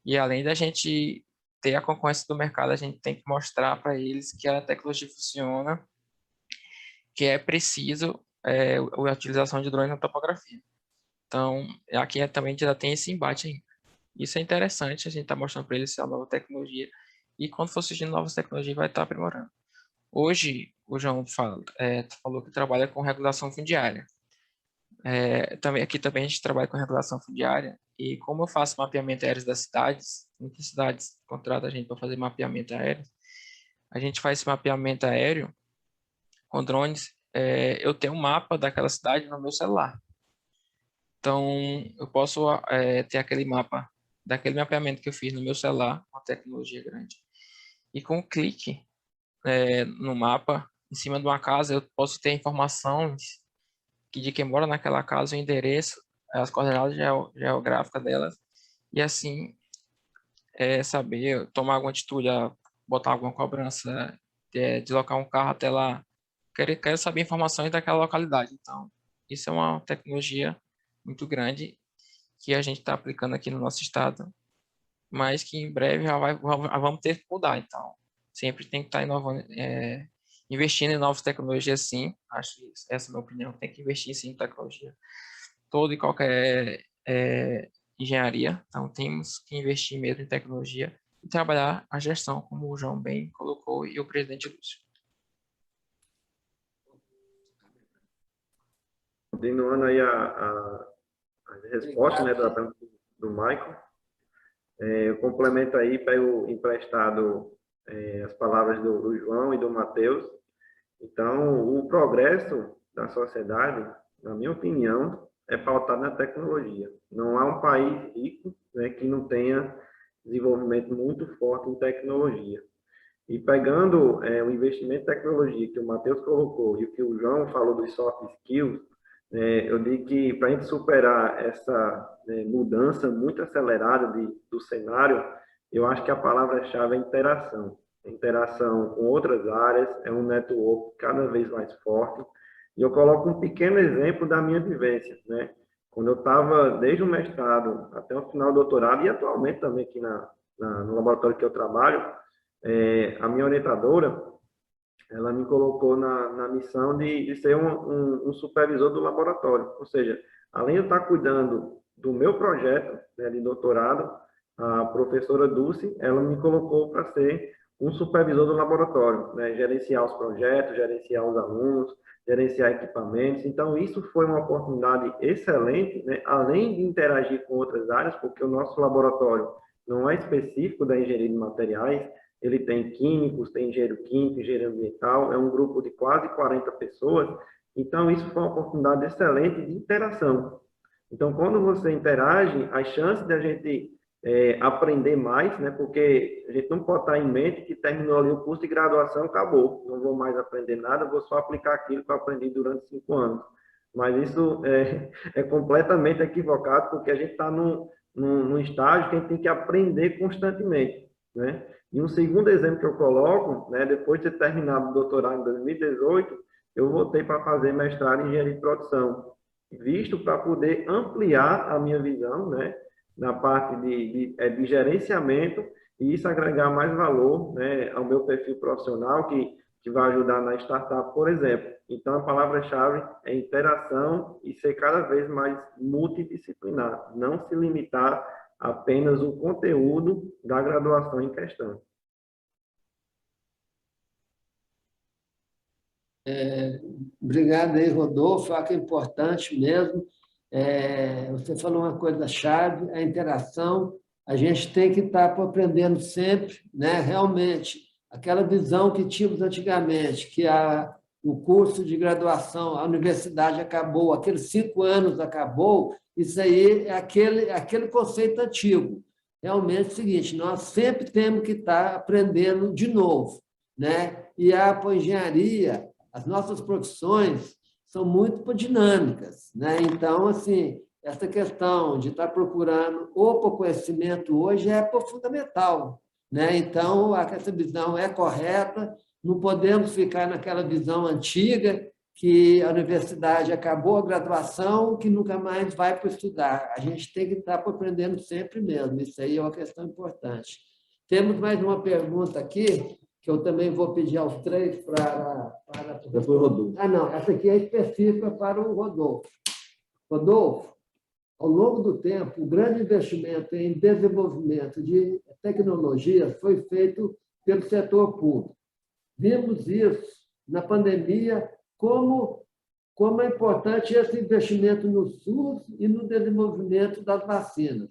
E além da gente ter a concorrência do mercado, a gente tem que mostrar para eles que a tecnologia funciona, que é preciso a utilização de drones na topografia. Então, aqui também já tem esse embate ainda. Isso é interessante, a gente está mostrando para eles essa nova tecnologia, e quando for surgindo novas tecnologias, vai estar aprimorando. Hoje, o João falou que trabalha com regulação fundiária. Aqui também a gente trabalha com regulação fundiária, e como eu faço mapeamento aéreo das cidades, muitas cidades contratam a gente para fazer mapeamento aéreo, a gente faz esse mapeamento aéreo com drones, eu tenho um mapa daquela cidade no meu celular. Então, eu posso ter aquele mapa, daquele mapeamento que eu fiz no meu celular, uma tecnologia grande. E com um clique no mapa, em cima de uma casa, eu posso ter informações de quem mora naquela casa, o endereço, as coordenadas geográficas delas, e assim saber tomar alguma atitude, botar alguma cobrança, deslocar um carro até lá. Quero saber informações daquela localidade. Então, isso é uma tecnologia muito grande que a gente está aplicando aqui no nosso estado, mas que em breve já vamos ter que mudar. Então, sempre tem que estar inovando, investindo em novas tecnologias, sim. Acho que essa é a minha opinião. Tem que investir, sim, em tecnologia. Toda e qualquer engenharia. Então, temos que investir mesmo em tecnologia e trabalhar a gestão, como o João bem colocou e o presidente Lúcio. Continuando aí a resposta, né, da pergunta do Michael, eu complemento aí, pego emprestado as palavras do João e do Matheus. Então, o progresso da sociedade, na minha opinião, é pautado na tecnologia. Não há um país rico, né, que não tenha desenvolvimento muito forte em tecnologia. E pegando o investimento em tecnologia que o Matheus colocou e o que o João falou dos soft skills, eu digo que para a gente superar essa mudança muito acelerada do cenário, eu acho que a palavra-chave é interação. Interação com outras áreas, é um network cada vez mais forte. E eu coloco um pequeno exemplo da minha vivência, né? Quando eu estava, desde o mestrado até o final do doutorado, e atualmente também aqui no laboratório que eu trabalho, a minha orientadora, ela me colocou na missão de ser um supervisor do laboratório. Ou seja, além de eu estar cuidando do meu projeto, né, de doutorado, a professora Dulce, ela me colocou para ser um supervisor do laboratório, né, gerenciar os projetos, gerenciar os alunos, gerenciar equipamentos. Então, isso foi uma oportunidade excelente, né, além de interagir com outras áreas, porque o nosso laboratório não é específico da engenharia de materiais, ele tem químicos, tem engenheiro químico, engenheiro ambiental, é um grupo de quase 40 pessoas, então isso foi uma oportunidade excelente de interação. Então, quando você interage, as chances de a gente aprender mais, né, porque a gente não pode estar em mente que terminou ali o curso de graduação, acabou, não vou mais aprender nada, vou só aplicar aquilo que eu aprendi durante 5 anos. Mas isso é completamente equivocado, porque a gente está num estágio que a gente tem que aprender constantemente, né? E um segundo exemplo que eu coloco, né, depois de ter terminado o doutorado em 2018, eu voltei para fazer mestrado em engenharia de produção, visto para poder ampliar a minha visão, né, na parte de gerenciamento e isso agregar mais valor, né, ao meu perfil profissional, que vai ajudar na startup, por exemplo. Então, a palavra-chave é interação e ser cada vez mais multidisciplinar, não se limitar apenas o conteúdo da graduação em questão. Obrigado aí, Rodolfo. Acho que é importante mesmo. Você falou uma coisa chave, a interação. A gente tem que estar aprendendo sempre, né? Realmente, aquela visão que tínhamos antigamente, que o curso de graduação, a universidade acabou, aqueles 5 anos acabou, isso aí é aquele conceito antigo. Realmente é o seguinte, nós sempre temos que estar aprendendo de novo, né? E a engenharia, as nossas profissões são muito dinâmicas, né? Então, assim, essa questão de estar procurando o conhecimento hoje é fundamental, né? Então, essa visão é correta, não podemos ficar naquela visão antiga que a universidade acabou a graduação, que nunca mais vai para estudar. A gente tem que estar aprendendo sempre mesmo, isso aí é uma questão importante. Temos mais uma pergunta aqui, que eu também vou pedir aos 3 para... Depois o Rodolfo. Não, essa aqui é específica para o Rodolfo. Rodolfo, ao longo do tempo, o grande investimento em desenvolvimento de tecnologias foi feito pelo setor público. Vimos isso na pandemia, como é importante esse investimento no SUS e no desenvolvimento das vacinas.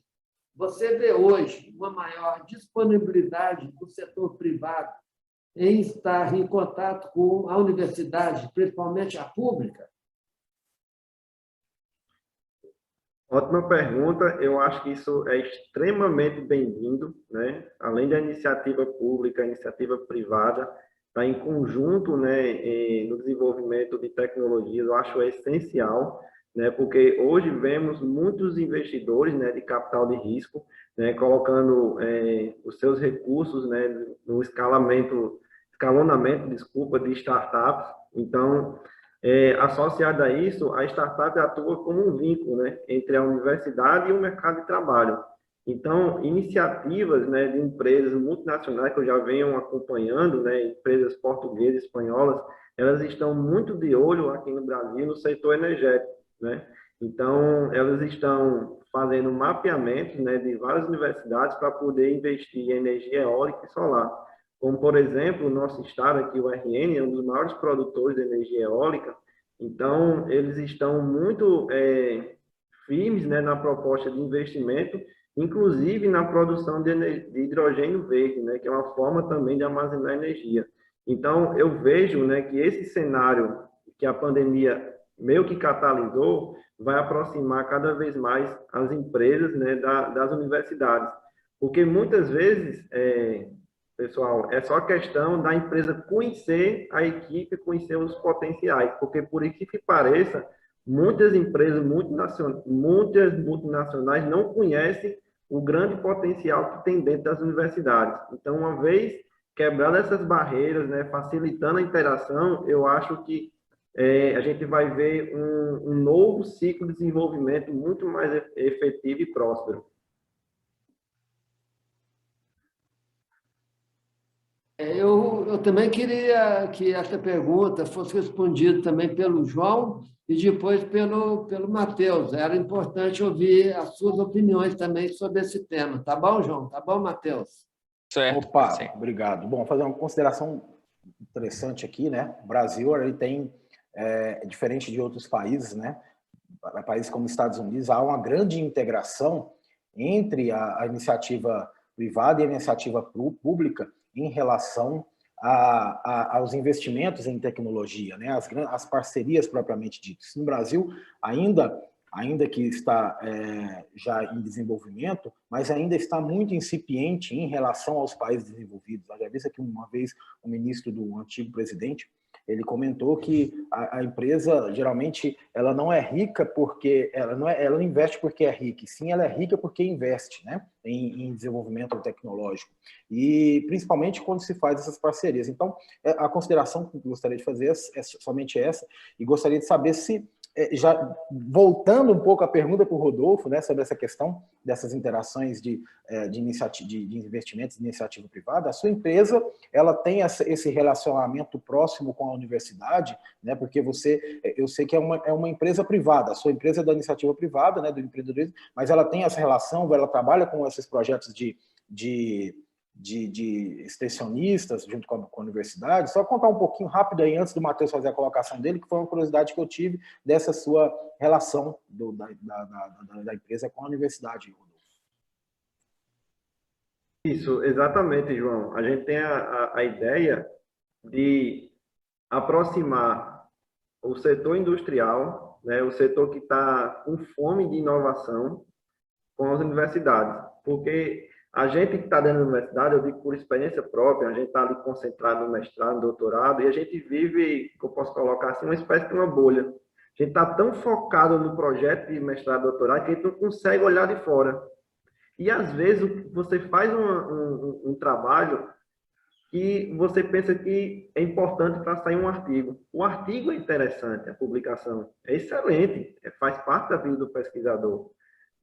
Você vê hoje uma maior disponibilidade do setor privado em estar em contato com a universidade, principalmente a pública? Ótima pergunta. Eu acho que isso é extremamente bem-vindo, né? Além da iniciativa pública, a iniciativa privada, está em conjunto, né, no desenvolvimento de tecnologias, eu acho essencial, né? Porque hoje vemos muitos investidores, né, de capital de risco, né, colocando os seus recursos, né, no escalonamento, desculpa, de startups. Então, associado a isso, a startup atua como um vínculo, né, entre a universidade e o mercado de trabalho. Então, iniciativas, né, de empresas multinacionais que eu já venho acompanhando, né, empresas portuguesas, espanholas, elas estão muito de olho aqui no Brasil no setor energético, né? Então, elas estão fazendo mapeamentos, né, de várias universidades para poder investir em energia eólica e solar. Como, por exemplo, o nosso estado aqui, o RN, é um dos maiores produtores de energia eólica. Então, eles estão muito firmes, né, na proposta de investimento, inclusive na produção de hidrogênio verde, né, que é uma forma também de armazenar energia. Então, eu vejo, né, que esse cenário que a pandemia meio que catalisou vai aproximar cada vez mais as empresas, né, das universidades. Porque muitas vezes, pessoal, é só questão da empresa conhecer a equipe, conhecer os potenciais, porque por isso que pareça, muitas empresas multinacionais não conhecem o grande potencial que tem dentro das universidades. Então, uma vez quebrando essas barreiras, né, facilitando a interação, eu acho que a gente vai ver um novo ciclo de desenvolvimento muito mais efetivo e próspero. Eu também queria que essa pergunta fosse respondida também pelo João e depois pelo Matheus. Era importante ouvir as suas opiniões também sobre esse tema. Tá bom, João? Tá bom, Matheus? Certo. Opa, Sim. obrigado. Bom, fazer uma consideração interessante aqui, né? O Brasil, ele tem, diferente de outros países, né? Países como Estados Unidos, há uma grande integração entre a iniciativa privada e a iniciativa pública em relação aos investimentos em tecnologia, né? As parcerias propriamente ditas. No Brasil, ainda que está já em desenvolvimento, mas ainda está muito incipiente em relação aos países desenvolvidos. Eu já vi aqui uma vez o ministro do antigo presidente, ele comentou que a empresa, geralmente, ela não é rica porque ela não investe porque é rica, sim, ela é rica porque investe, né, em desenvolvimento tecnológico. E principalmente quando se faz essas parcerias. Então, a consideração que eu gostaria de fazer é somente essa, e gostaria de saber se, já voltando um pouco a pergunta para o Rodolfo, né, sobre essa questão dessas interações de investimentos de iniciativa privada, a sua empresa, ela tem esse relacionamento próximo com a universidade, né, porque eu sei que é uma empresa privada, a sua empresa é da iniciativa privada, né, do empreendedorismo, mas ela tem essa relação, ela trabalha com esses projetos de extensionistas junto com a universidade. Só contar um pouquinho rápido aí, antes do Matheus fazer a colocação dele, que foi uma curiosidade que eu tive dessa sua relação da empresa com a universidade. Isso, exatamente, João. A gente tem a ideia de aproximar o setor industrial, né, o setor que está com fome de inovação, com as universidades. Porque a gente que está dentro da universidade, eu digo por experiência própria, a gente está ali concentrado no mestrado, no doutorado, e a gente vive, que eu posso colocar assim, uma espécie de uma bolha. A gente está tão focado no projeto de mestrado e doutorado que a gente não consegue olhar de fora. E, às vezes, você faz um trabalho que você pensa que é importante para sair um artigo. O artigo é interessante, a publicação é excelente, faz parte da vida do pesquisador.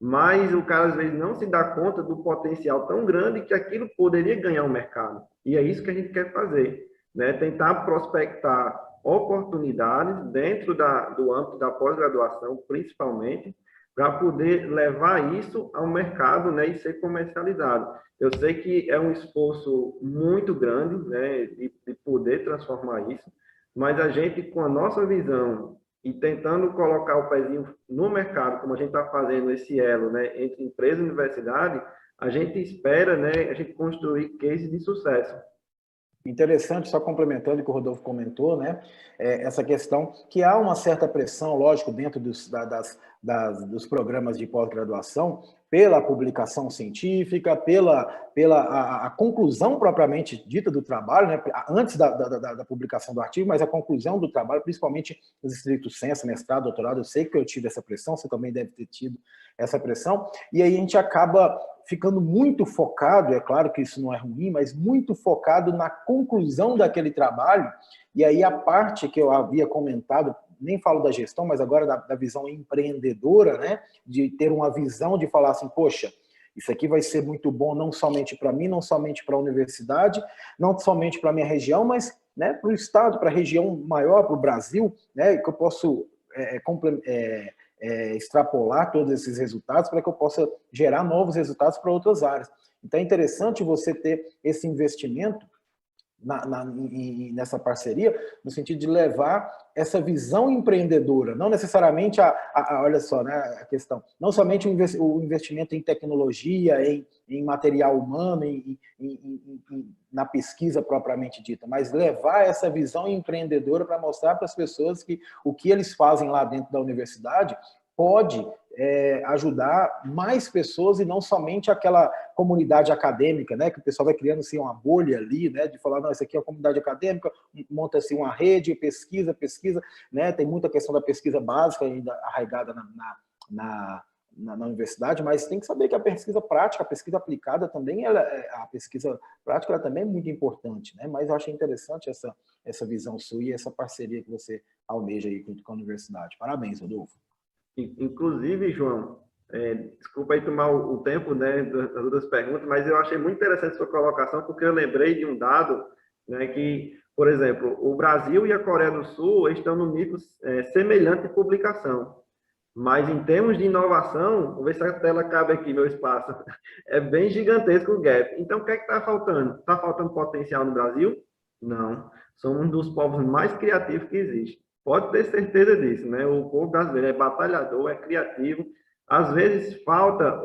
Mas o cara, às vezes, não se dá conta do potencial tão grande que aquilo poderia ganhar o mercado. E é isso que a gente quer fazer, né? Tentar prospectar oportunidades dentro do âmbito da pós-graduação, principalmente, para poder levar isso ao mercado, né, e ser comercializado. Eu sei que é um esforço muito grande, né, de poder transformar isso, mas a gente, com a nossa visão e tentando colocar o pezinho no mercado, como a gente está fazendo esse elo, né, entre empresa e universidade, a gente espera, né, a gente construir cases de sucesso. Interessante, só complementando o que o Rodolfo comentou, né? Essa questão que há uma certa pressão, lógico, dentro dos programas de pós-graduação, pela publicação científica, pela conclusão propriamente dita do trabalho, né? Antes da publicação do artigo, mas a conclusão do trabalho, principalmente nos estricto sensu, mestrado, doutorado, eu sei que eu tive essa pressão, você também deve ter tido essa pressão, e aí a gente acaba ficando muito focado, é claro que isso não é ruim, mas muito focado na conclusão daquele trabalho, e aí a parte que eu havia comentado, nem falo da gestão, mas agora da visão empreendedora, né, de ter uma visão de falar assim, poxa, isso aqui vai ser muito bom não somente para mim, não somente para a universidade, não somente para a minha região, mas, né, para o estado, para a região maior, para o Brasil, né, que eu posso extrapolar todos esses resultados para que eu possa gerar novos resultados para outras áreas. Então é interessante você ter esse investimento nessa parceria, no sentido de levar essa visão empreendedora, não necessariamente olha só, né, a questão, não somente o investimento em tecnologia, em material humano, na pesquisa propriamente dita, mas levar essa visão empreendedora para mostrar para as pessoas que o que eles fazem lá dentro da universidade pode ajudar mais pessoas e não somente aquela comunidade acadêmica, né, que o pessoal vai criando assim, uma bolha ali, né, de falar, não, isso aqui é uma comunidade acadêmica, monta-se uma rede, pesquisa, né, tem muita questão da pesquisa básica ainda arraigada na universidade, mas tem que saber que a pesquisa prática, a pesquisa aplicada também, a pesquisa prática ela também é muito importante, né, mas eu achei interessante essa visão sua e essa parceria que você almeja aí com a universidade. Parabéns, Rodolfo. Inclusive, João, desculpa aí tomar o tempo, né, das outras perguntas, mas eu achei muito interessante sua colocação, porque eu lembrei de um dado, né, que, por exemplo, o Brasil e a Coreia do Sul estão no nível semelhante de publicação, mas em termos de inovação, vou ver se a tela cabe aqui, meu espaço, é bem gigantesco o gap. Então, o que é que está faltando? Está faltando potencial no Brasil? Não. Somos um dos povos mais criativos que existe. Pode ter certeza disso, né? O povo brasileiro é batalhador, é criativo. Às vezes falta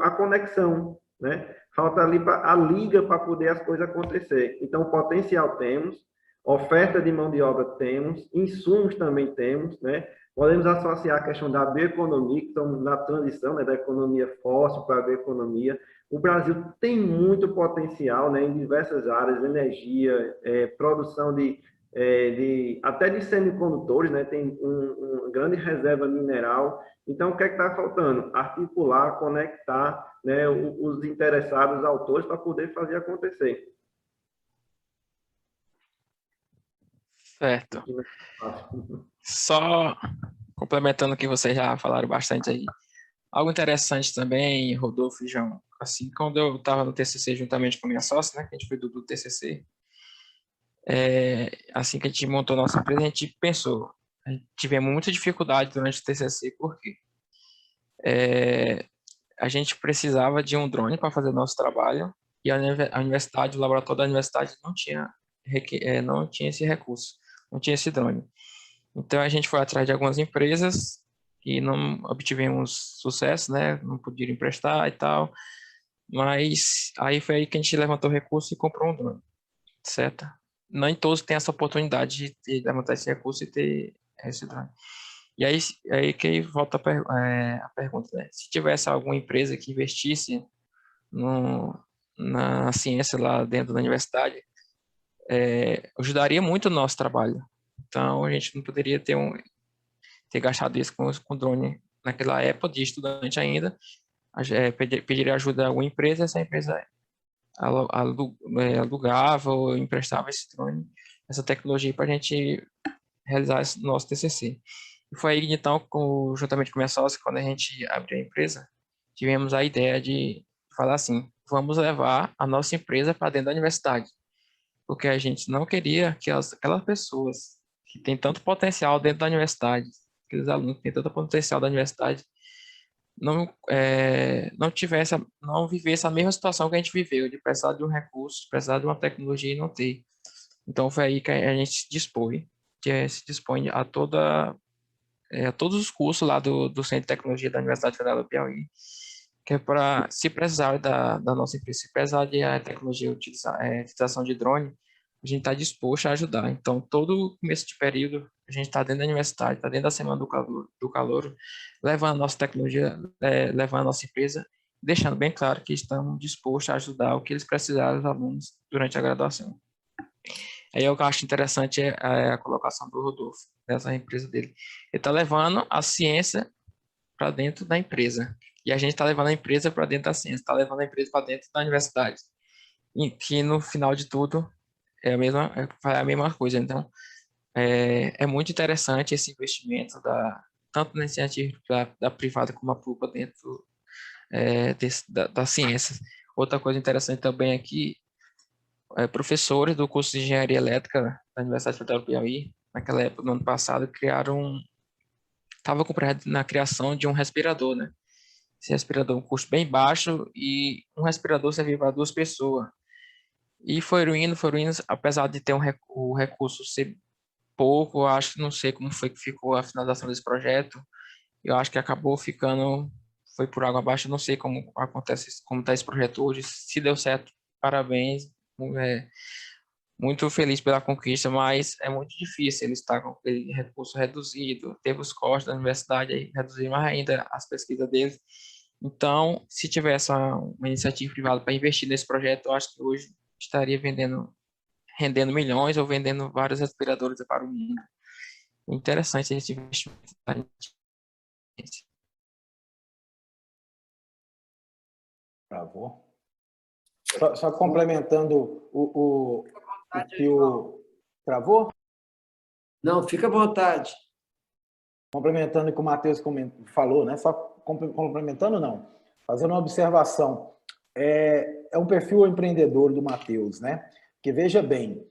a conexão, né? Falta ali a liga para poder as coisas acontecer. Então, potencial temos, oferta de mão de obra temos, insumos também temos, né? Podemos associar a questão da bioeconomia, que estamos na transição, né, da economia fóssil para a bioeconomia. O Brasil tem muito potencial, né, em diversas áreas, energia, produção até de semicondutores, né, tem uma grande reserva mineral. Então, o que é que está faltando? Articular, conectar, né, os interessados, os autores, para poder fazer acontecer. Certo. Só complementando o que vocês já falaram bastante aí, algo interessante também, Rodolfo e João, assim, quando eu estava no TCC juntamente com a minha sócia, né, que a gente foi do TCC, assim que a gente montou a nossa empresa, a gente pensou, a gente tivemos muita dificuldade durante o TCC, porque a gente precisava de um drone para fazer o nosso trabalho, e a universidade, o laboratório da universidade não tinha esse recurso, não tinha esse drone. Então, a gente foi atrás de algumas empresas e não obtivemos sucesso, né? Não podiam emprestar e tal. Mas aí foi aí que a gente levantou o recurso e comprou um drone, certo? Nem todos têm essa oportunidade de levantar esse recurso e ter esse drone. E aí que volta a pergunta, né? Se tivesse alguma empresa que investisse na ciência lá dentro da universidade, ajudaria muito o nosso trabalho. Então, a gente não poderia ter gastado isso com drone naquela época de estudante ainda. Pediria ajuda a alguma empresa, essa empresa alugava ou emprestava esse drone, essa tecnologia para a gente realizar esse nosso TCC. E foi aí, então, juntamente com minha sócia, quando a gente abriu a empresa, tivemos a ideia de falar assim, vamos levar a nossa empresa para dentro da universidade, porque a gente não queria que aquelas pessoas que têm tanto potencial dentro da universidade, aqueles alunos que têm tanto potencial da universidade, não vivesse a mesma situação que a gente viveu, de precisar de um recurso, precisar de uma tecnologia e não ter. Então, foi aí que a gente se dispõe a todos os cursos lá do Centro de Tecnologia da Universidade Federal do Piauí, que é para, se precisar da nossa empresa, se precisar de tecnologia, utilização de drone, a gente está disposto a ajudar. Então, todo começo de período, a gente está dentro da universidade, está dentro da Semana do Calouro, levando a nossa tecnologia, levando a nossa empresa, deixando bem claro que estamos dispostos a ajudar o que eles precisarem, os alunos, durante a graduação. Aí o que eu acho interessante é a colocação do Rodolfo, dessa empresa dele. Ele está levando a ciência para dentro da empresa. E a gente está levando a empresa para dentro da ciência, está levando a empresa para dentro da universidade. E que no final de tudo é a mesma coisa. Então, é muito interessante esse investimento tanto na iniciativa da privada como a pública dentro da ciência. Outra coisa interessante também aqui, professores do curso de Engenharia Elétrica da Universidade Federal do Piauí, naquela época, no ano passado, estava com na criação de um respirador, né? Esse respirador, um custo bem baixo, e um respirador servia para 2 pessoas. E foram indo, apesar de ter o recurso ser pouco, eu acho que não sei como foi que ficou a finalização desse projeto. Eu acho que acabou ficando, foi por água abaixo, eu não sei como acontece, como está esse projeto hoje. Se deu certo, parabéns. Muito feliz pela conquista, mas é muito difícil ele estar com aquele recurso reduzido, teve os costos da universidade, aí reduziram mais ainda as pesquisas deles. Então, se tivesse uma iniciativa privada para investir nesse projeto, eu acho que hoje estaria rendendo milhões ou vendendo vários respiradores para o mundo. Interessante esse investimento. Travou. Só complementando o que o... Travou? Não, fica à vontade. Complementando o que o Matheus falou, né? Só complementando, não. Fazendo uma observação. É um perfil empreendedor do Matheus, né? Porque, veja bem,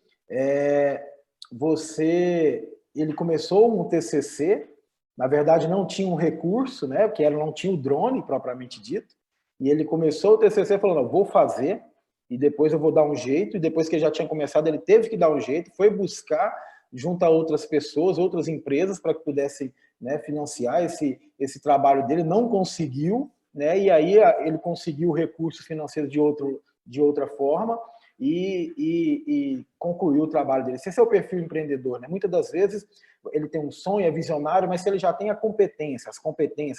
ele começou um TCC, na verdade não tinha um recurso, né? Porque não tinha o drone, propriamente dito, e ele começou o TCC falando, vou fazer, e depois eu vou dar um jeito, e depois que ele já tinha começado, ele teve que dar um jeito, foi buscar, junto a outras pessoas, outras empresas, para que pudessem, né, financiar esse trabalho dele, não conseguiu, né, e aí ele conseguiu o recurso financeiro de outra forma, e concluiu o trabalho dele. Esse é o perfil empreendedor, né? Muitas das vezes ele tem um sonho, é visionário, mas se ele já tem as competências,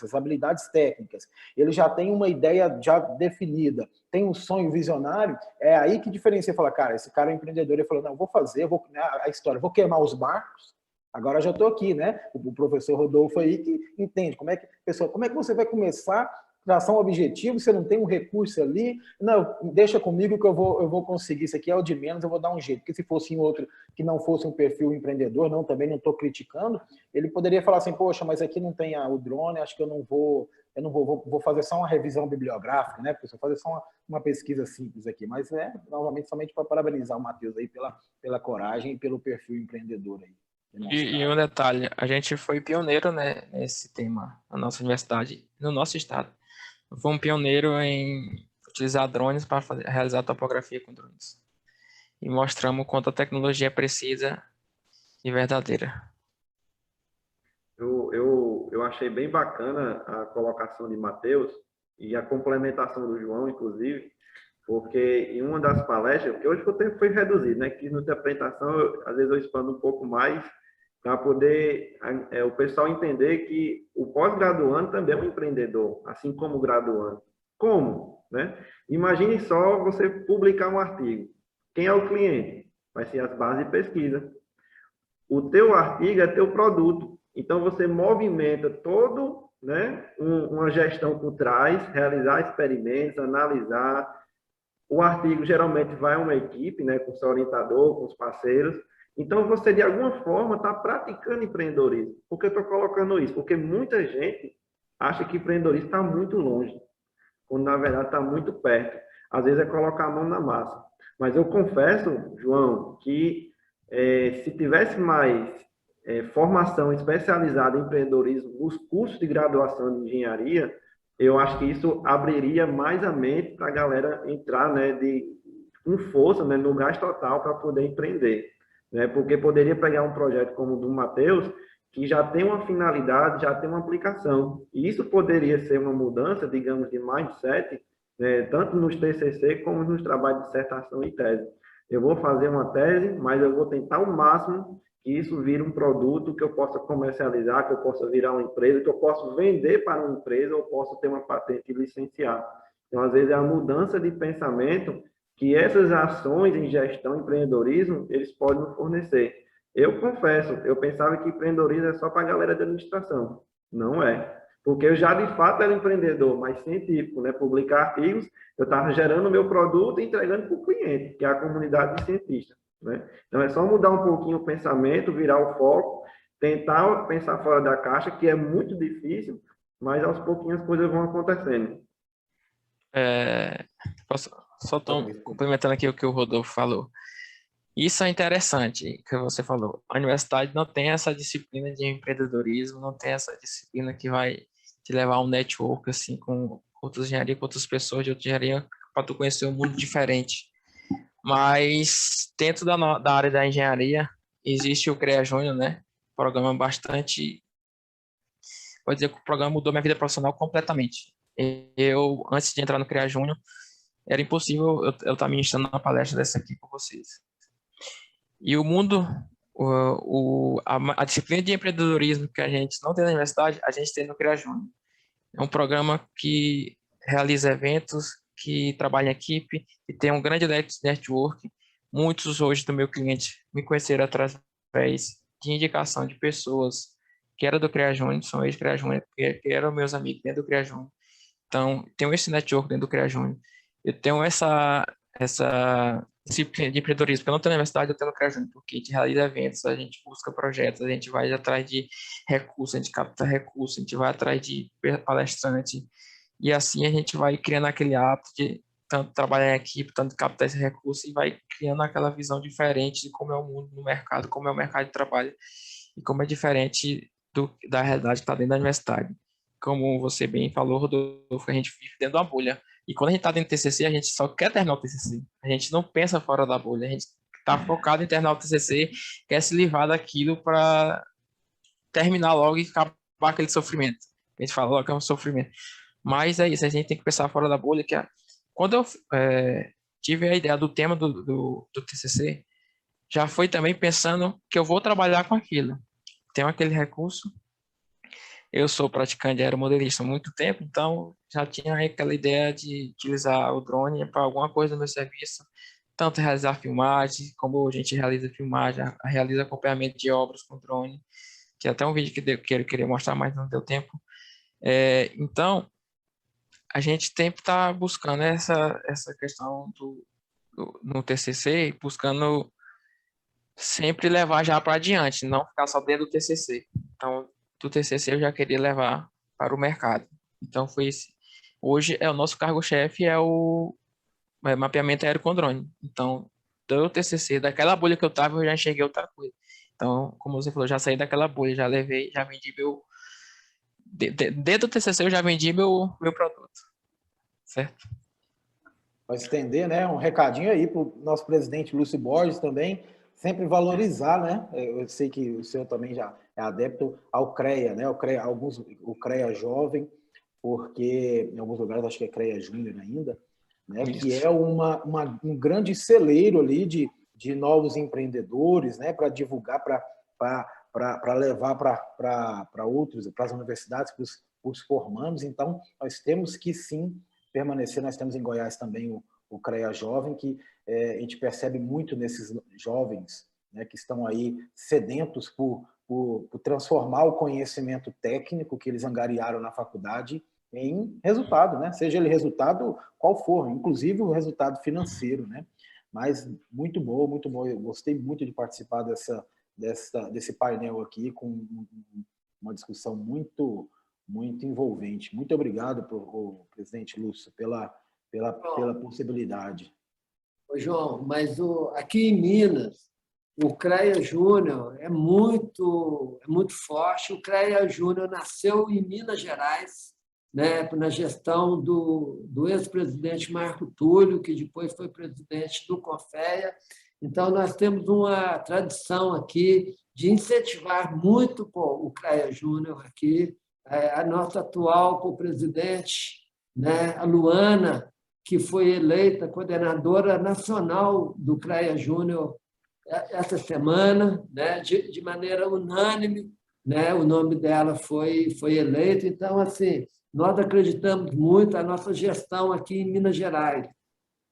as habilidades técnicas, ele já tem uma ideia já definida, tem um sonho visionário, é aí que diferencia. Fala, cara, esse cara é empreendedor, ele falou, não, vou fazer, a história, vou queimar os barcos, agora já estou aqui, né? O professor Rodolfo aí que entende como é que você vai começar traçar um objetivo, você não tem um recurso ali, não, deixa comigo que eu vou conseguir, isso aqui é o de menos, eu vou dar um jeito, porque se fosse em outro que não fosse um perfil empreendedor, também não estou criticando, ele poderia falar assim, poxa, mas aqui não tem o drone, acho que eu não vou fazer só uma revisão bibliográfica, né, porque eu vou fazer só uma pesquisa simples aqui, mas novamente, somente para parabenizar o Matheus aí pela coragem e pelo perfil empreendedor aí. E um detalhe, a gente foi pioneiro, né, nesse tema na nossa universidade, no nosso estado. Foi um pioneiro em utilizar drones para realizar topografia com drones. E mostramos quanto a tecnologia é precisa e verdadeira. Eu achei bem bacana a colocação de Matheus e a complementação do João, inclusive, porque em uma das palestras, porque hoje o tempo foi reduzido, né? Que na apresentação, às vezes eu expando um pouco mais para poder o pessoal entender que o pós-graduando também é um empreendedor, assim como o graduando. Como? Né? Imagine só você publicar um artigo. Quem é o cliente? Vai ser as bases de pesquisa. O teu artigo é teu produto. Então, você movimenta todo, né, uma gestão por trás, realizar experimentos, analisar. O artigo geralmente vai a uma equipe, né, com seu orientador, com os parceiros. Então, você, de alguma forma, está praticando empreendedorismo. Por que eu estou colocando isso? Porque muita gente acha que empreendedorismo está muito longe, quando, na verdade, está muito perto. Às vezes é colocar a mão na massa. Mas eu confesso, João, que se tivesse mais formação especializada em empreendedorismo nos cursos de graduação de engenharia, eu acho que isso abriria mais a mente para a galera entrar, né, com força, né, no gás total para poder empreender. Né? Porque poderia pegar um projeto como o do Matheus, que já tem uma finalidade, já tem uma aplicação. E isso poderia ser uma mudança, digamos, de mindset, né, tanto nos TCC como nos trabalhos de dissertação e tese. Eu vou fazer uma tese, mas eu vou tentar ao máximo que isso vire um produto que eu possa comercializar, que eu possa virar uma empresa, que eu possa vender para uma empresa ou possa ter uma patente e licenciar. Então, às vezes, é a mudança de pensamento que essas ações em gestão e empreendedorismo, eles podem nos fornecer. Eu confesso, eu pensava que empreendedorismo é só para a galera de administração. Não é. Porque eu já, de fato, era empreendedor, mas científico, né? Publicar artigos, eu estava gerando o meu produto e entregando para o cliente, que é a comunidade de cientistas, né? Então, é só mudar um pouquinho o pensamento, virar o foco, tentar pensar fora da caixa, que é muito difícil, mas aos pouquinhos as coisas vão acontecendo. Só estou complementando aqui o que o Rodolfo falou. Isso é interessante que você falou. A universidade não tem essa disciplina de empreendedorismo, não tem essa disciplina que vai te levar a um network assim com outras engenharias, com outras pessoas de outra engenharia, para tu conhecer um mundo diferente. Mas dentro da área da engenharia existe o CREA Júnior, né? Programa bastante. Pode dizer que o programa mudou minha vida profissional completamente. Eu, antes de entrar no CREA Júnior, era impossível eu estar ministrando uma palestra dessa aqui com vocês. E o mundo, a disciplina de empreendedorismo que a gente não tem na universidade, a gente tem no CREA Júnior. É um programa que realiza eventos, que trabalha em equipe, e tem um grande network. Muitos hoje do meu cliente me conheceram através de indicação de pessoas que eram do CREA Júnior, são ex-CREA Júnior, que eram meus amigos dentro do CREA Júnior. Então, tenho esse network dentro do CREA Júnior. Eu tenho essa disciplina de empreendedorismo, porque eu não tenho na universidade, eu tenho no CREA Júnior, porque a gente realiza eventos, a gente busca projetos, a gente vai atrás de recursos, a gente capta recursos, a gente vai atrás de palestrante, e assim a gente vai criando aquele hábito de tanto trabalhar em equipe, tanto captar esse recurso, e vai criando aquela visão diferente de como é o mundo no mercado, como é o mercado de trabalho, e como é diferente da realidade que está dentro da universidade. Como você bem falou, Rodolfo, a gente vive dentro de uma bolha. E quando a gente está dentro do TCC, a gente só quer terminar o TCC. A gente não pensa fora da bolha. A gente está focado em terminar o TCC, quer se livrar daquilo para terminar logo e acabar aquele sofrimento. A gente fala logo que é um sofrimento. Mas é isso, a gente tem que pensar fora da bolha. Quando eu tive a ideia do tema do TCC, já foi também pensando que eu vou trabalhar com aquilo. Tenho aquele recurso. Eu sou praticante de aeromodelista há muito tempo, então já tinha aquela ideia de utilizar o drone para alguma coisa no meu serviço, tanto realizar filmagem, como a gente realiza filmagem, realiza acompanhamento de obras com drone, que é até um vídeo que eu queria mostrar, mas não deu tempo. Então, a gente sempre está buscando essa questão no TCC, buscando sempre levar já para adiante, não ficar só dentro do TCC. Então, do TCC eu já queria levar para o mercado. Então foi esse. Hoje o nosso cargo-chefe é o mapeamento aéreo com drone. Então, do TCC, daquela bolha que eu estava, eu já enxerguei outra coisa. Então, como você falou, já saí daquela bolha, já levei, já vendi meu... Dentro do TCC eu já vendi meu produto. Certo? Para estender, né, um recadinho aí para o nosso presidente Lúcio Borges também, sempre valorizar, né? Eu sei que o senhor também já é adepto ao CREA, né? O CREA jovem, porque em alguns lugares acho que é CREA Júnior ainda, né? Isso. Que é um grande celeiro ali de novos empreendedores, né? Para divulgar, para levar para outros, para as universidades, para os formandos. Então, nós temos que sim permanecer. Nós temos em Goiás também o CREA Jovem, que a gente percebe muito nesses jovens, né, que estão aí sedentos por transformar o conhecimento técnico que eles angariaram na faculdade em resultado, né? Seja ele resultado qual for, inclusive o resultado financeiro, né? Mas muito bom, muito bom. Eu gostei muito de participar desse painel aqui, com uma discussão muito envolvente. Muito obrigado, presidente Lúcio, pela possibilidade. Ô, João, mas aqui em Minas, o CREA Júnior é muito forte. O CREA Júnior nasceu em Minas Gerais, né, na gestão do ex-presidente Marco Túlio, que depois foi presidente do CONFEA. Então, nós temos uma tradição aqui de incentivar muito o CREA Júnior aqui. A nossa atual co-presidente, né, a Luana, que foi eleita coordenadora nacional do CREA Júnior essa semana, né, de maneira unânime, né, o nome dela foi eleito. Então, assim, nós acreditamos muito na nossa gestão aqui em Minas Gerais.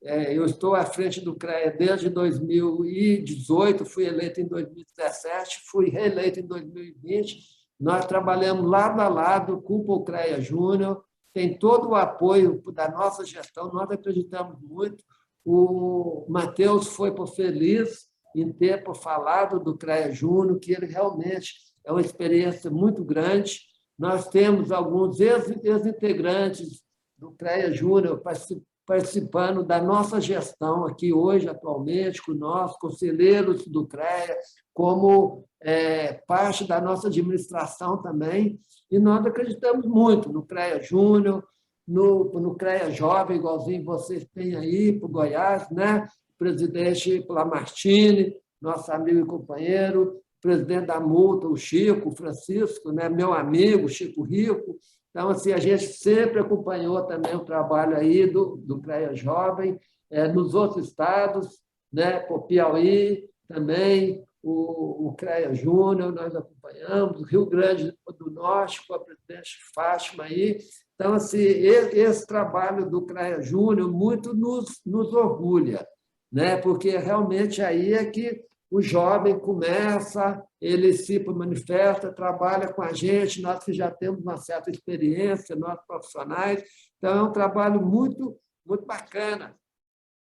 Eu estou à frente do CREA desde 2018, fui eleito em 2017, fui reeleito em 2020. Nós trabalhamos lado a lado com o CREA Júnior, tem todo o apoio da nossa gestão, nós acreditamos muito. O Matheus foi feliz em ter falado do CREA Júnior, que ele realmente é uma experiência muito grande. Nós temos alguns ex-integrantes do CREA Júnior participando da nossa gestão aqui hoje, atualmente, com nós, conselheiros do CREA, como parte da nossa administração também. E nós acreditamos muito no CREA Júnior, no CREA Jovem, igualzinho vocês têm aí, para o Goiás, né? O presidente Lamartine, nosso amigo e companheiro, presidente da multa, o Chico, o Francisco, né? Meu amigo, Chico Rico. Então, assim, a gente sempre acompanhou também o trabalho aí do CREA Jovem, nos outros estados, né? Por Piauí também, o CREA Júnior, nós acompanhamos, Rio Grande do Norte, com a presidente Fátima aí. Então, assim, esse trabalho do CREA Júnior muito nos orgulha, né? Porque realmente aí é que o jovem começa, ele se manifesta, trabalha com a gente, nós que já temos uma certa experiência, nós profissionais. Então, é um trabalho muito, muito bacana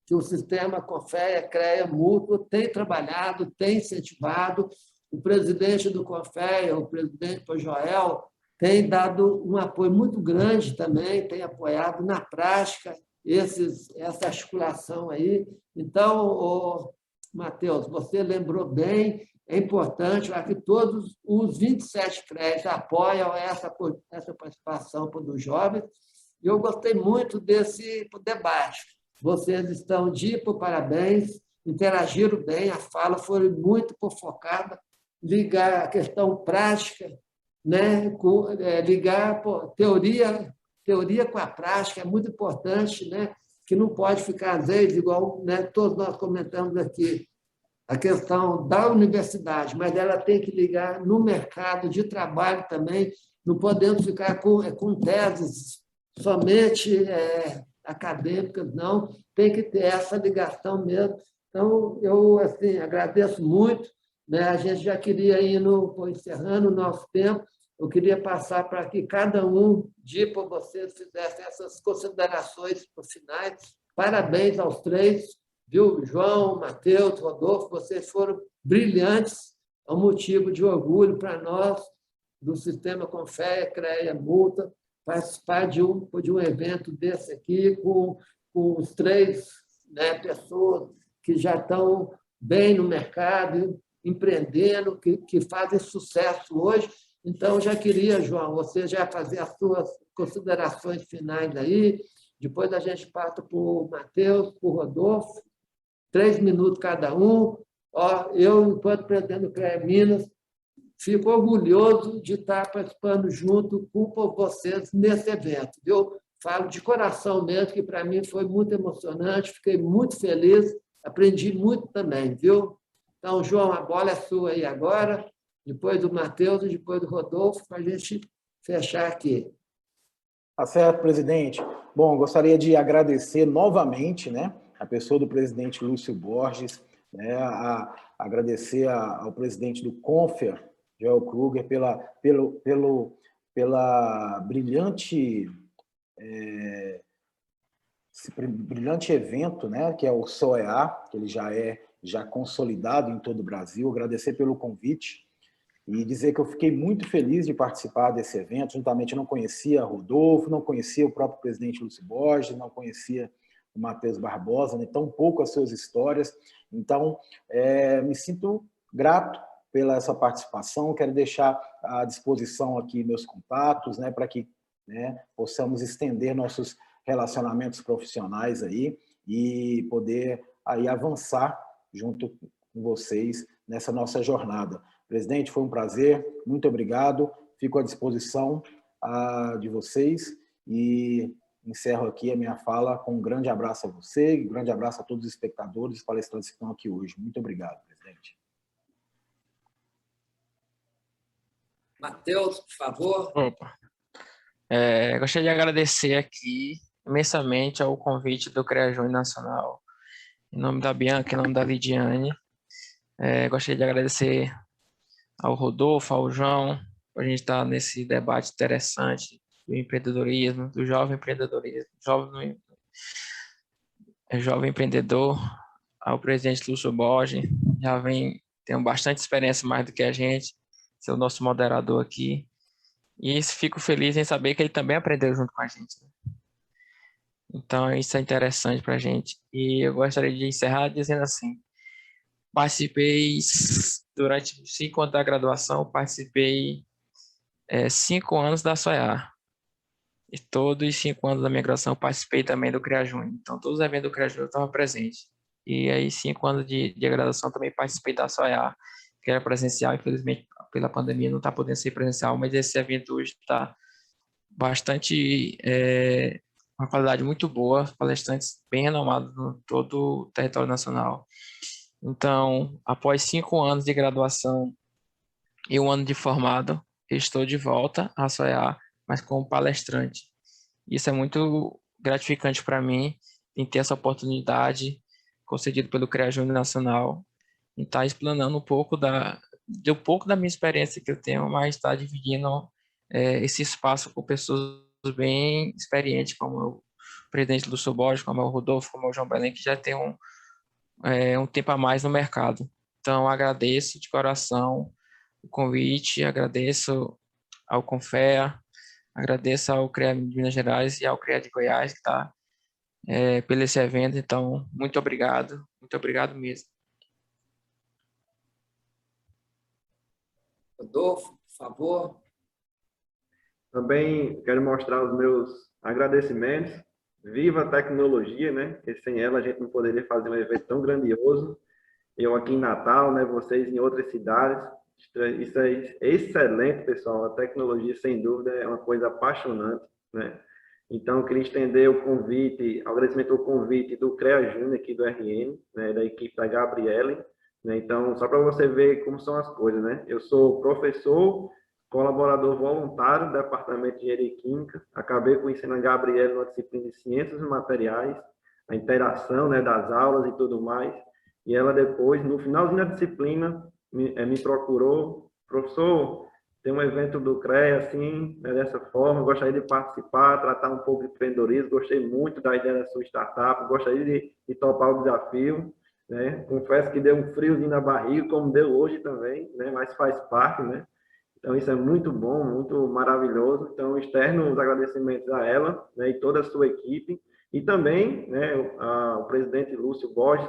que o sistema CONFEA, CREA Mútuo tem trabalhado, tem incentivado. O presidente do CONFEA, o presidente Joel, tem dado um apoio muito grande também, tem apoiado na prática essa articulação aí. Então, Matheus, você lembrou bem, é importante que todos os 27 CREAs apoiam essa participação dos jovens. E eu gostei muito desse debate. Vocês estão de parabéns, interagiram bem, a fala foi muito focada, ligar a questão prática, né? Ligar teoria com a prática é muito importante, né? Que não pode ficar, às vezes, igual, né, todos nós comentamos aqui, a questão da universidade, mas ela tem que ligar no mercado de trabalho também, não podemos ficar com teses somente acadêmicas, não, tem que ter essa ligação mesmo. Então, eu assim, agradeço muito, né? A gente já queria ir encerrando o nosso tempo, eu queria passar para que cada um por vocês fizesse essas considerações finais. Parabéns aos três, viu? João, Matheus, Rodolfo, vocês foram brilhantes, é um motivo de orgulho para nós, do Sistema CONFEA, CREA Multa, participar de um evento desse aqui, com os três, né, pessoas que já estão bem no mercado, empreendendo, que fazem sucesso hoje. Então, já queria, João, você já fazer as suas considerações finais aí, depois a gente passa para o Matheus, para o Rodolfo, 3 minutos cada um. Eu, enquanto presidente do CREA Minas, fico orgulhoso de estar participando junto com vocês nesse evento. Eu falo de coração mesmo, que para mim foi muito emocionante, fiquei muito feliz, aprendi muito também, viu? Então, João, a bola é sua aí agora, depois do Matheus e depois do Rodolfo, para a gente fechar aqui. Tá certo, presidente. Bom, gostaria de agradecer novamente, né, a pessoa do presidente Lúcio Borges, né, agradecer ao presidente do CONFEA, Joel Kruger, pela brilhante evento, né, que é o SOEA, que ele já consolidado em todo o Brasil. Agradecer pelo convite e dizer que eu fiquei muito feliz de participar desse evento. Juntamente, eu não conhecia Rodolfo, não conhecia o próprio presidente Lúcio Borges, não conhecia o Matheus Barbosa, né, tão pouco as suas histórias. Então, me sinto grato pela essa participação. Quero deixar à disposição aqui meus contatos, né, para que, né, possamos estender nossos relacionamentos profissionais aí e poder aí avançar junto com vocês nessa nossa jornada. Presidente, foi um prazer, muito obrigado, fico à disposição de vocês e encerro aqui a minha fala com um grande abraço a você, um grande abraço a todos os espectadores e palestrantes que estão aqui hoje. Muito obrigado, presidente. Matheus, por favor. Opa. Gostaria de agradecer aqui imensamente ao convite do CREA Júnior Nacional, em nome da Bianca, em nome da Lidiane. Gostaria de agradecer ao Rodolfo, ao João, por a gente estar nesse debate interessante do empreendedorismo, do jovem empreendedorismo, jovem empreendedor, ao presidente Lúcio Borges, tem bastante experiência mais do que a gente, ser o nosso moderador aqui, e fico feliz em saber que ele também aprendeu junto com a gente. Então, isso é interessante para a gente. E eu gostaria de encerrar dizendo assim, participei durante 5 anos da graduação, participei 5 anos da SOEAR. E todos os 5 anos da minha graduação eu participei também do CREA Júnior. Então, todos os eventos do CREA Júnior eu estava presente. E aí, 5 anos de graduação também participei da SOEAR, que era presencial. Infelizmente, pela pandemia, não está podendo ser presencial, mas esse evento hoje está bastante, uma qualidade muito boa, palestrantes bem renomados no todo o território nacional. Então, após 5 anos de graduação e 1 ano de formado, eu estou de volta à SOEAR, mas como palestrante. Isso é muito gratificante para mim, em ter essa oportunidade concedida pelo CREA Júnior Nacional, em estar explanando um pouco da minha experiência que eu tenho, mas estar dividindo esse espaço com pessoas bem experientes, como o presidente Lúcio Borges, como é o Rodolfo, como é o João Belém, que já tem um tempo a mais no mercado. Então, agradeço de coração o convite, agradeço ao Confea, agradeço ao CREA de Minas Gerais e ao CREA de Goiás, que está pelo esse evento. Então, muito obrigado mesmo. Rodolfo, por favor. Também quero mostrar os meus agradecimentos. Viva a tecnologia, né? Porque sem ela a gente não poderia fazer um evento tão grandioso. Eu aqui em Natal, né? Vocês em outras cidades. Isso é excelente, pessoal. A tecnologia, sem dúvida, é uma coisa apaixonante, né? Então, eu queria estender o convite, agradecimento ao convite do CREA Júnior aqui do RN, né? Da equipe da Gabriele, né? Então, só para você ver como são as coisas, né? Eu sou professor, colaborador voluntário do Departamento de Engenharia Química, acabei conhecendo a Gabriele na disciplina de Ciências Materiais, a interação, né, das aulas e tudo mais, e ela depois, no finalzinho da disciplina, me procurou, professor, tem um evento do CREA, assim, né, dessa forma, gostaria de participar, tratar um pouco de empreendedorismo, gostei muito da ideia da sua startup, gostaria de topar o desafio, né, confesso que deu um friozinho na barriga, como deu hoje também, né, mas faz parte, né. Então, isso é muito bom, muito maravilhoso. Então, externo os agradecimentos a ela, né, e toda a sua equipe, e também, né, o presidente Lúcio Borges,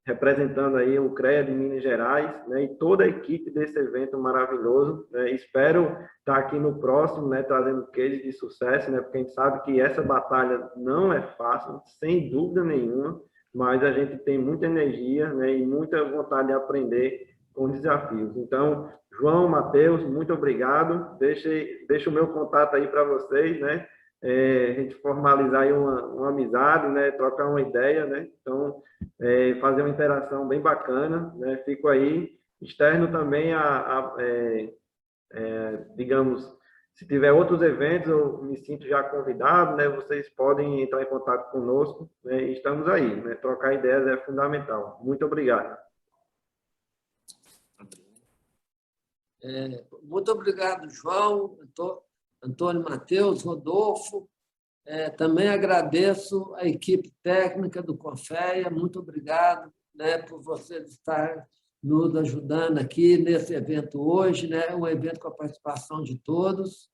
representando aí o CREA de Minas Gerais, né, e toda a equipe desse evento maravilhoso, né. Espero estar aqui no próximo, né, trazendo case de sucesso, né, porque a gente sabe que essa batalha não é fácil, sem dúvida nenhuma, mas a gente tem muita energia, né, e muita vontade de aprender com desafios. Então, João, Matheus, muito obrigado. Deixa o meu contato aí para vocês, né? A gente formalizar aí uma amizade, né? Trocar uma ideia, né? Então, fazer uma interação bem bacana, né? Fico aí. Externo também digamos, se tiver outros eventos, eu me sinto já convidado, né? Vocês podem entrar em contato conosco, né? E estamos aí, né? Trocar ideias é fundamental. Muito obrigado. Muito obrigado, João, Antônio Matheus, Rodolfo. Também agradeço a equipe técnica do Confea, muito obrigado, né, por vocês estarem nos ajudando aqui nesse evento hoje, né, um evento com a participação de todos.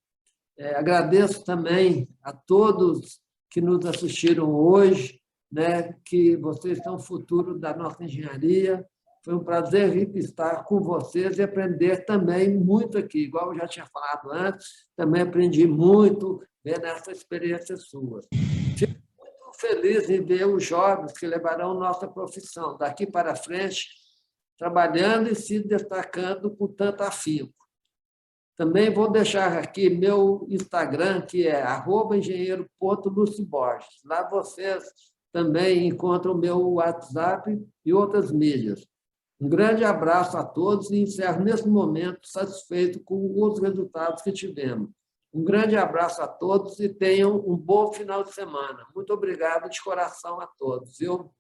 Agradeço também a todos que nos assistiram hoje, né, que vocês são o futuro da nossa engenharia. Foi um prazer estar com vocês e aprender também muito aqui. Igual eu já tinha falado antes, também aprendi muito vendo essa experiência sua. Fico muito feliz em ver os jovens que levarão nossa profissão daqui para frente, trabalhando e se destacando com tanto afinco. Também vou deixar aqui meu Instagram, que é @engenheiro.luciborges. Lá vocês também encontram o meu WhatsApp e outras mídias. Um grande abraço a todos e encerro nesse momento satisfeito com os resultados que tivemos. Um grande abraço a todos e tenham um bom final de semana. Muito obrigado de coração a todos, viu?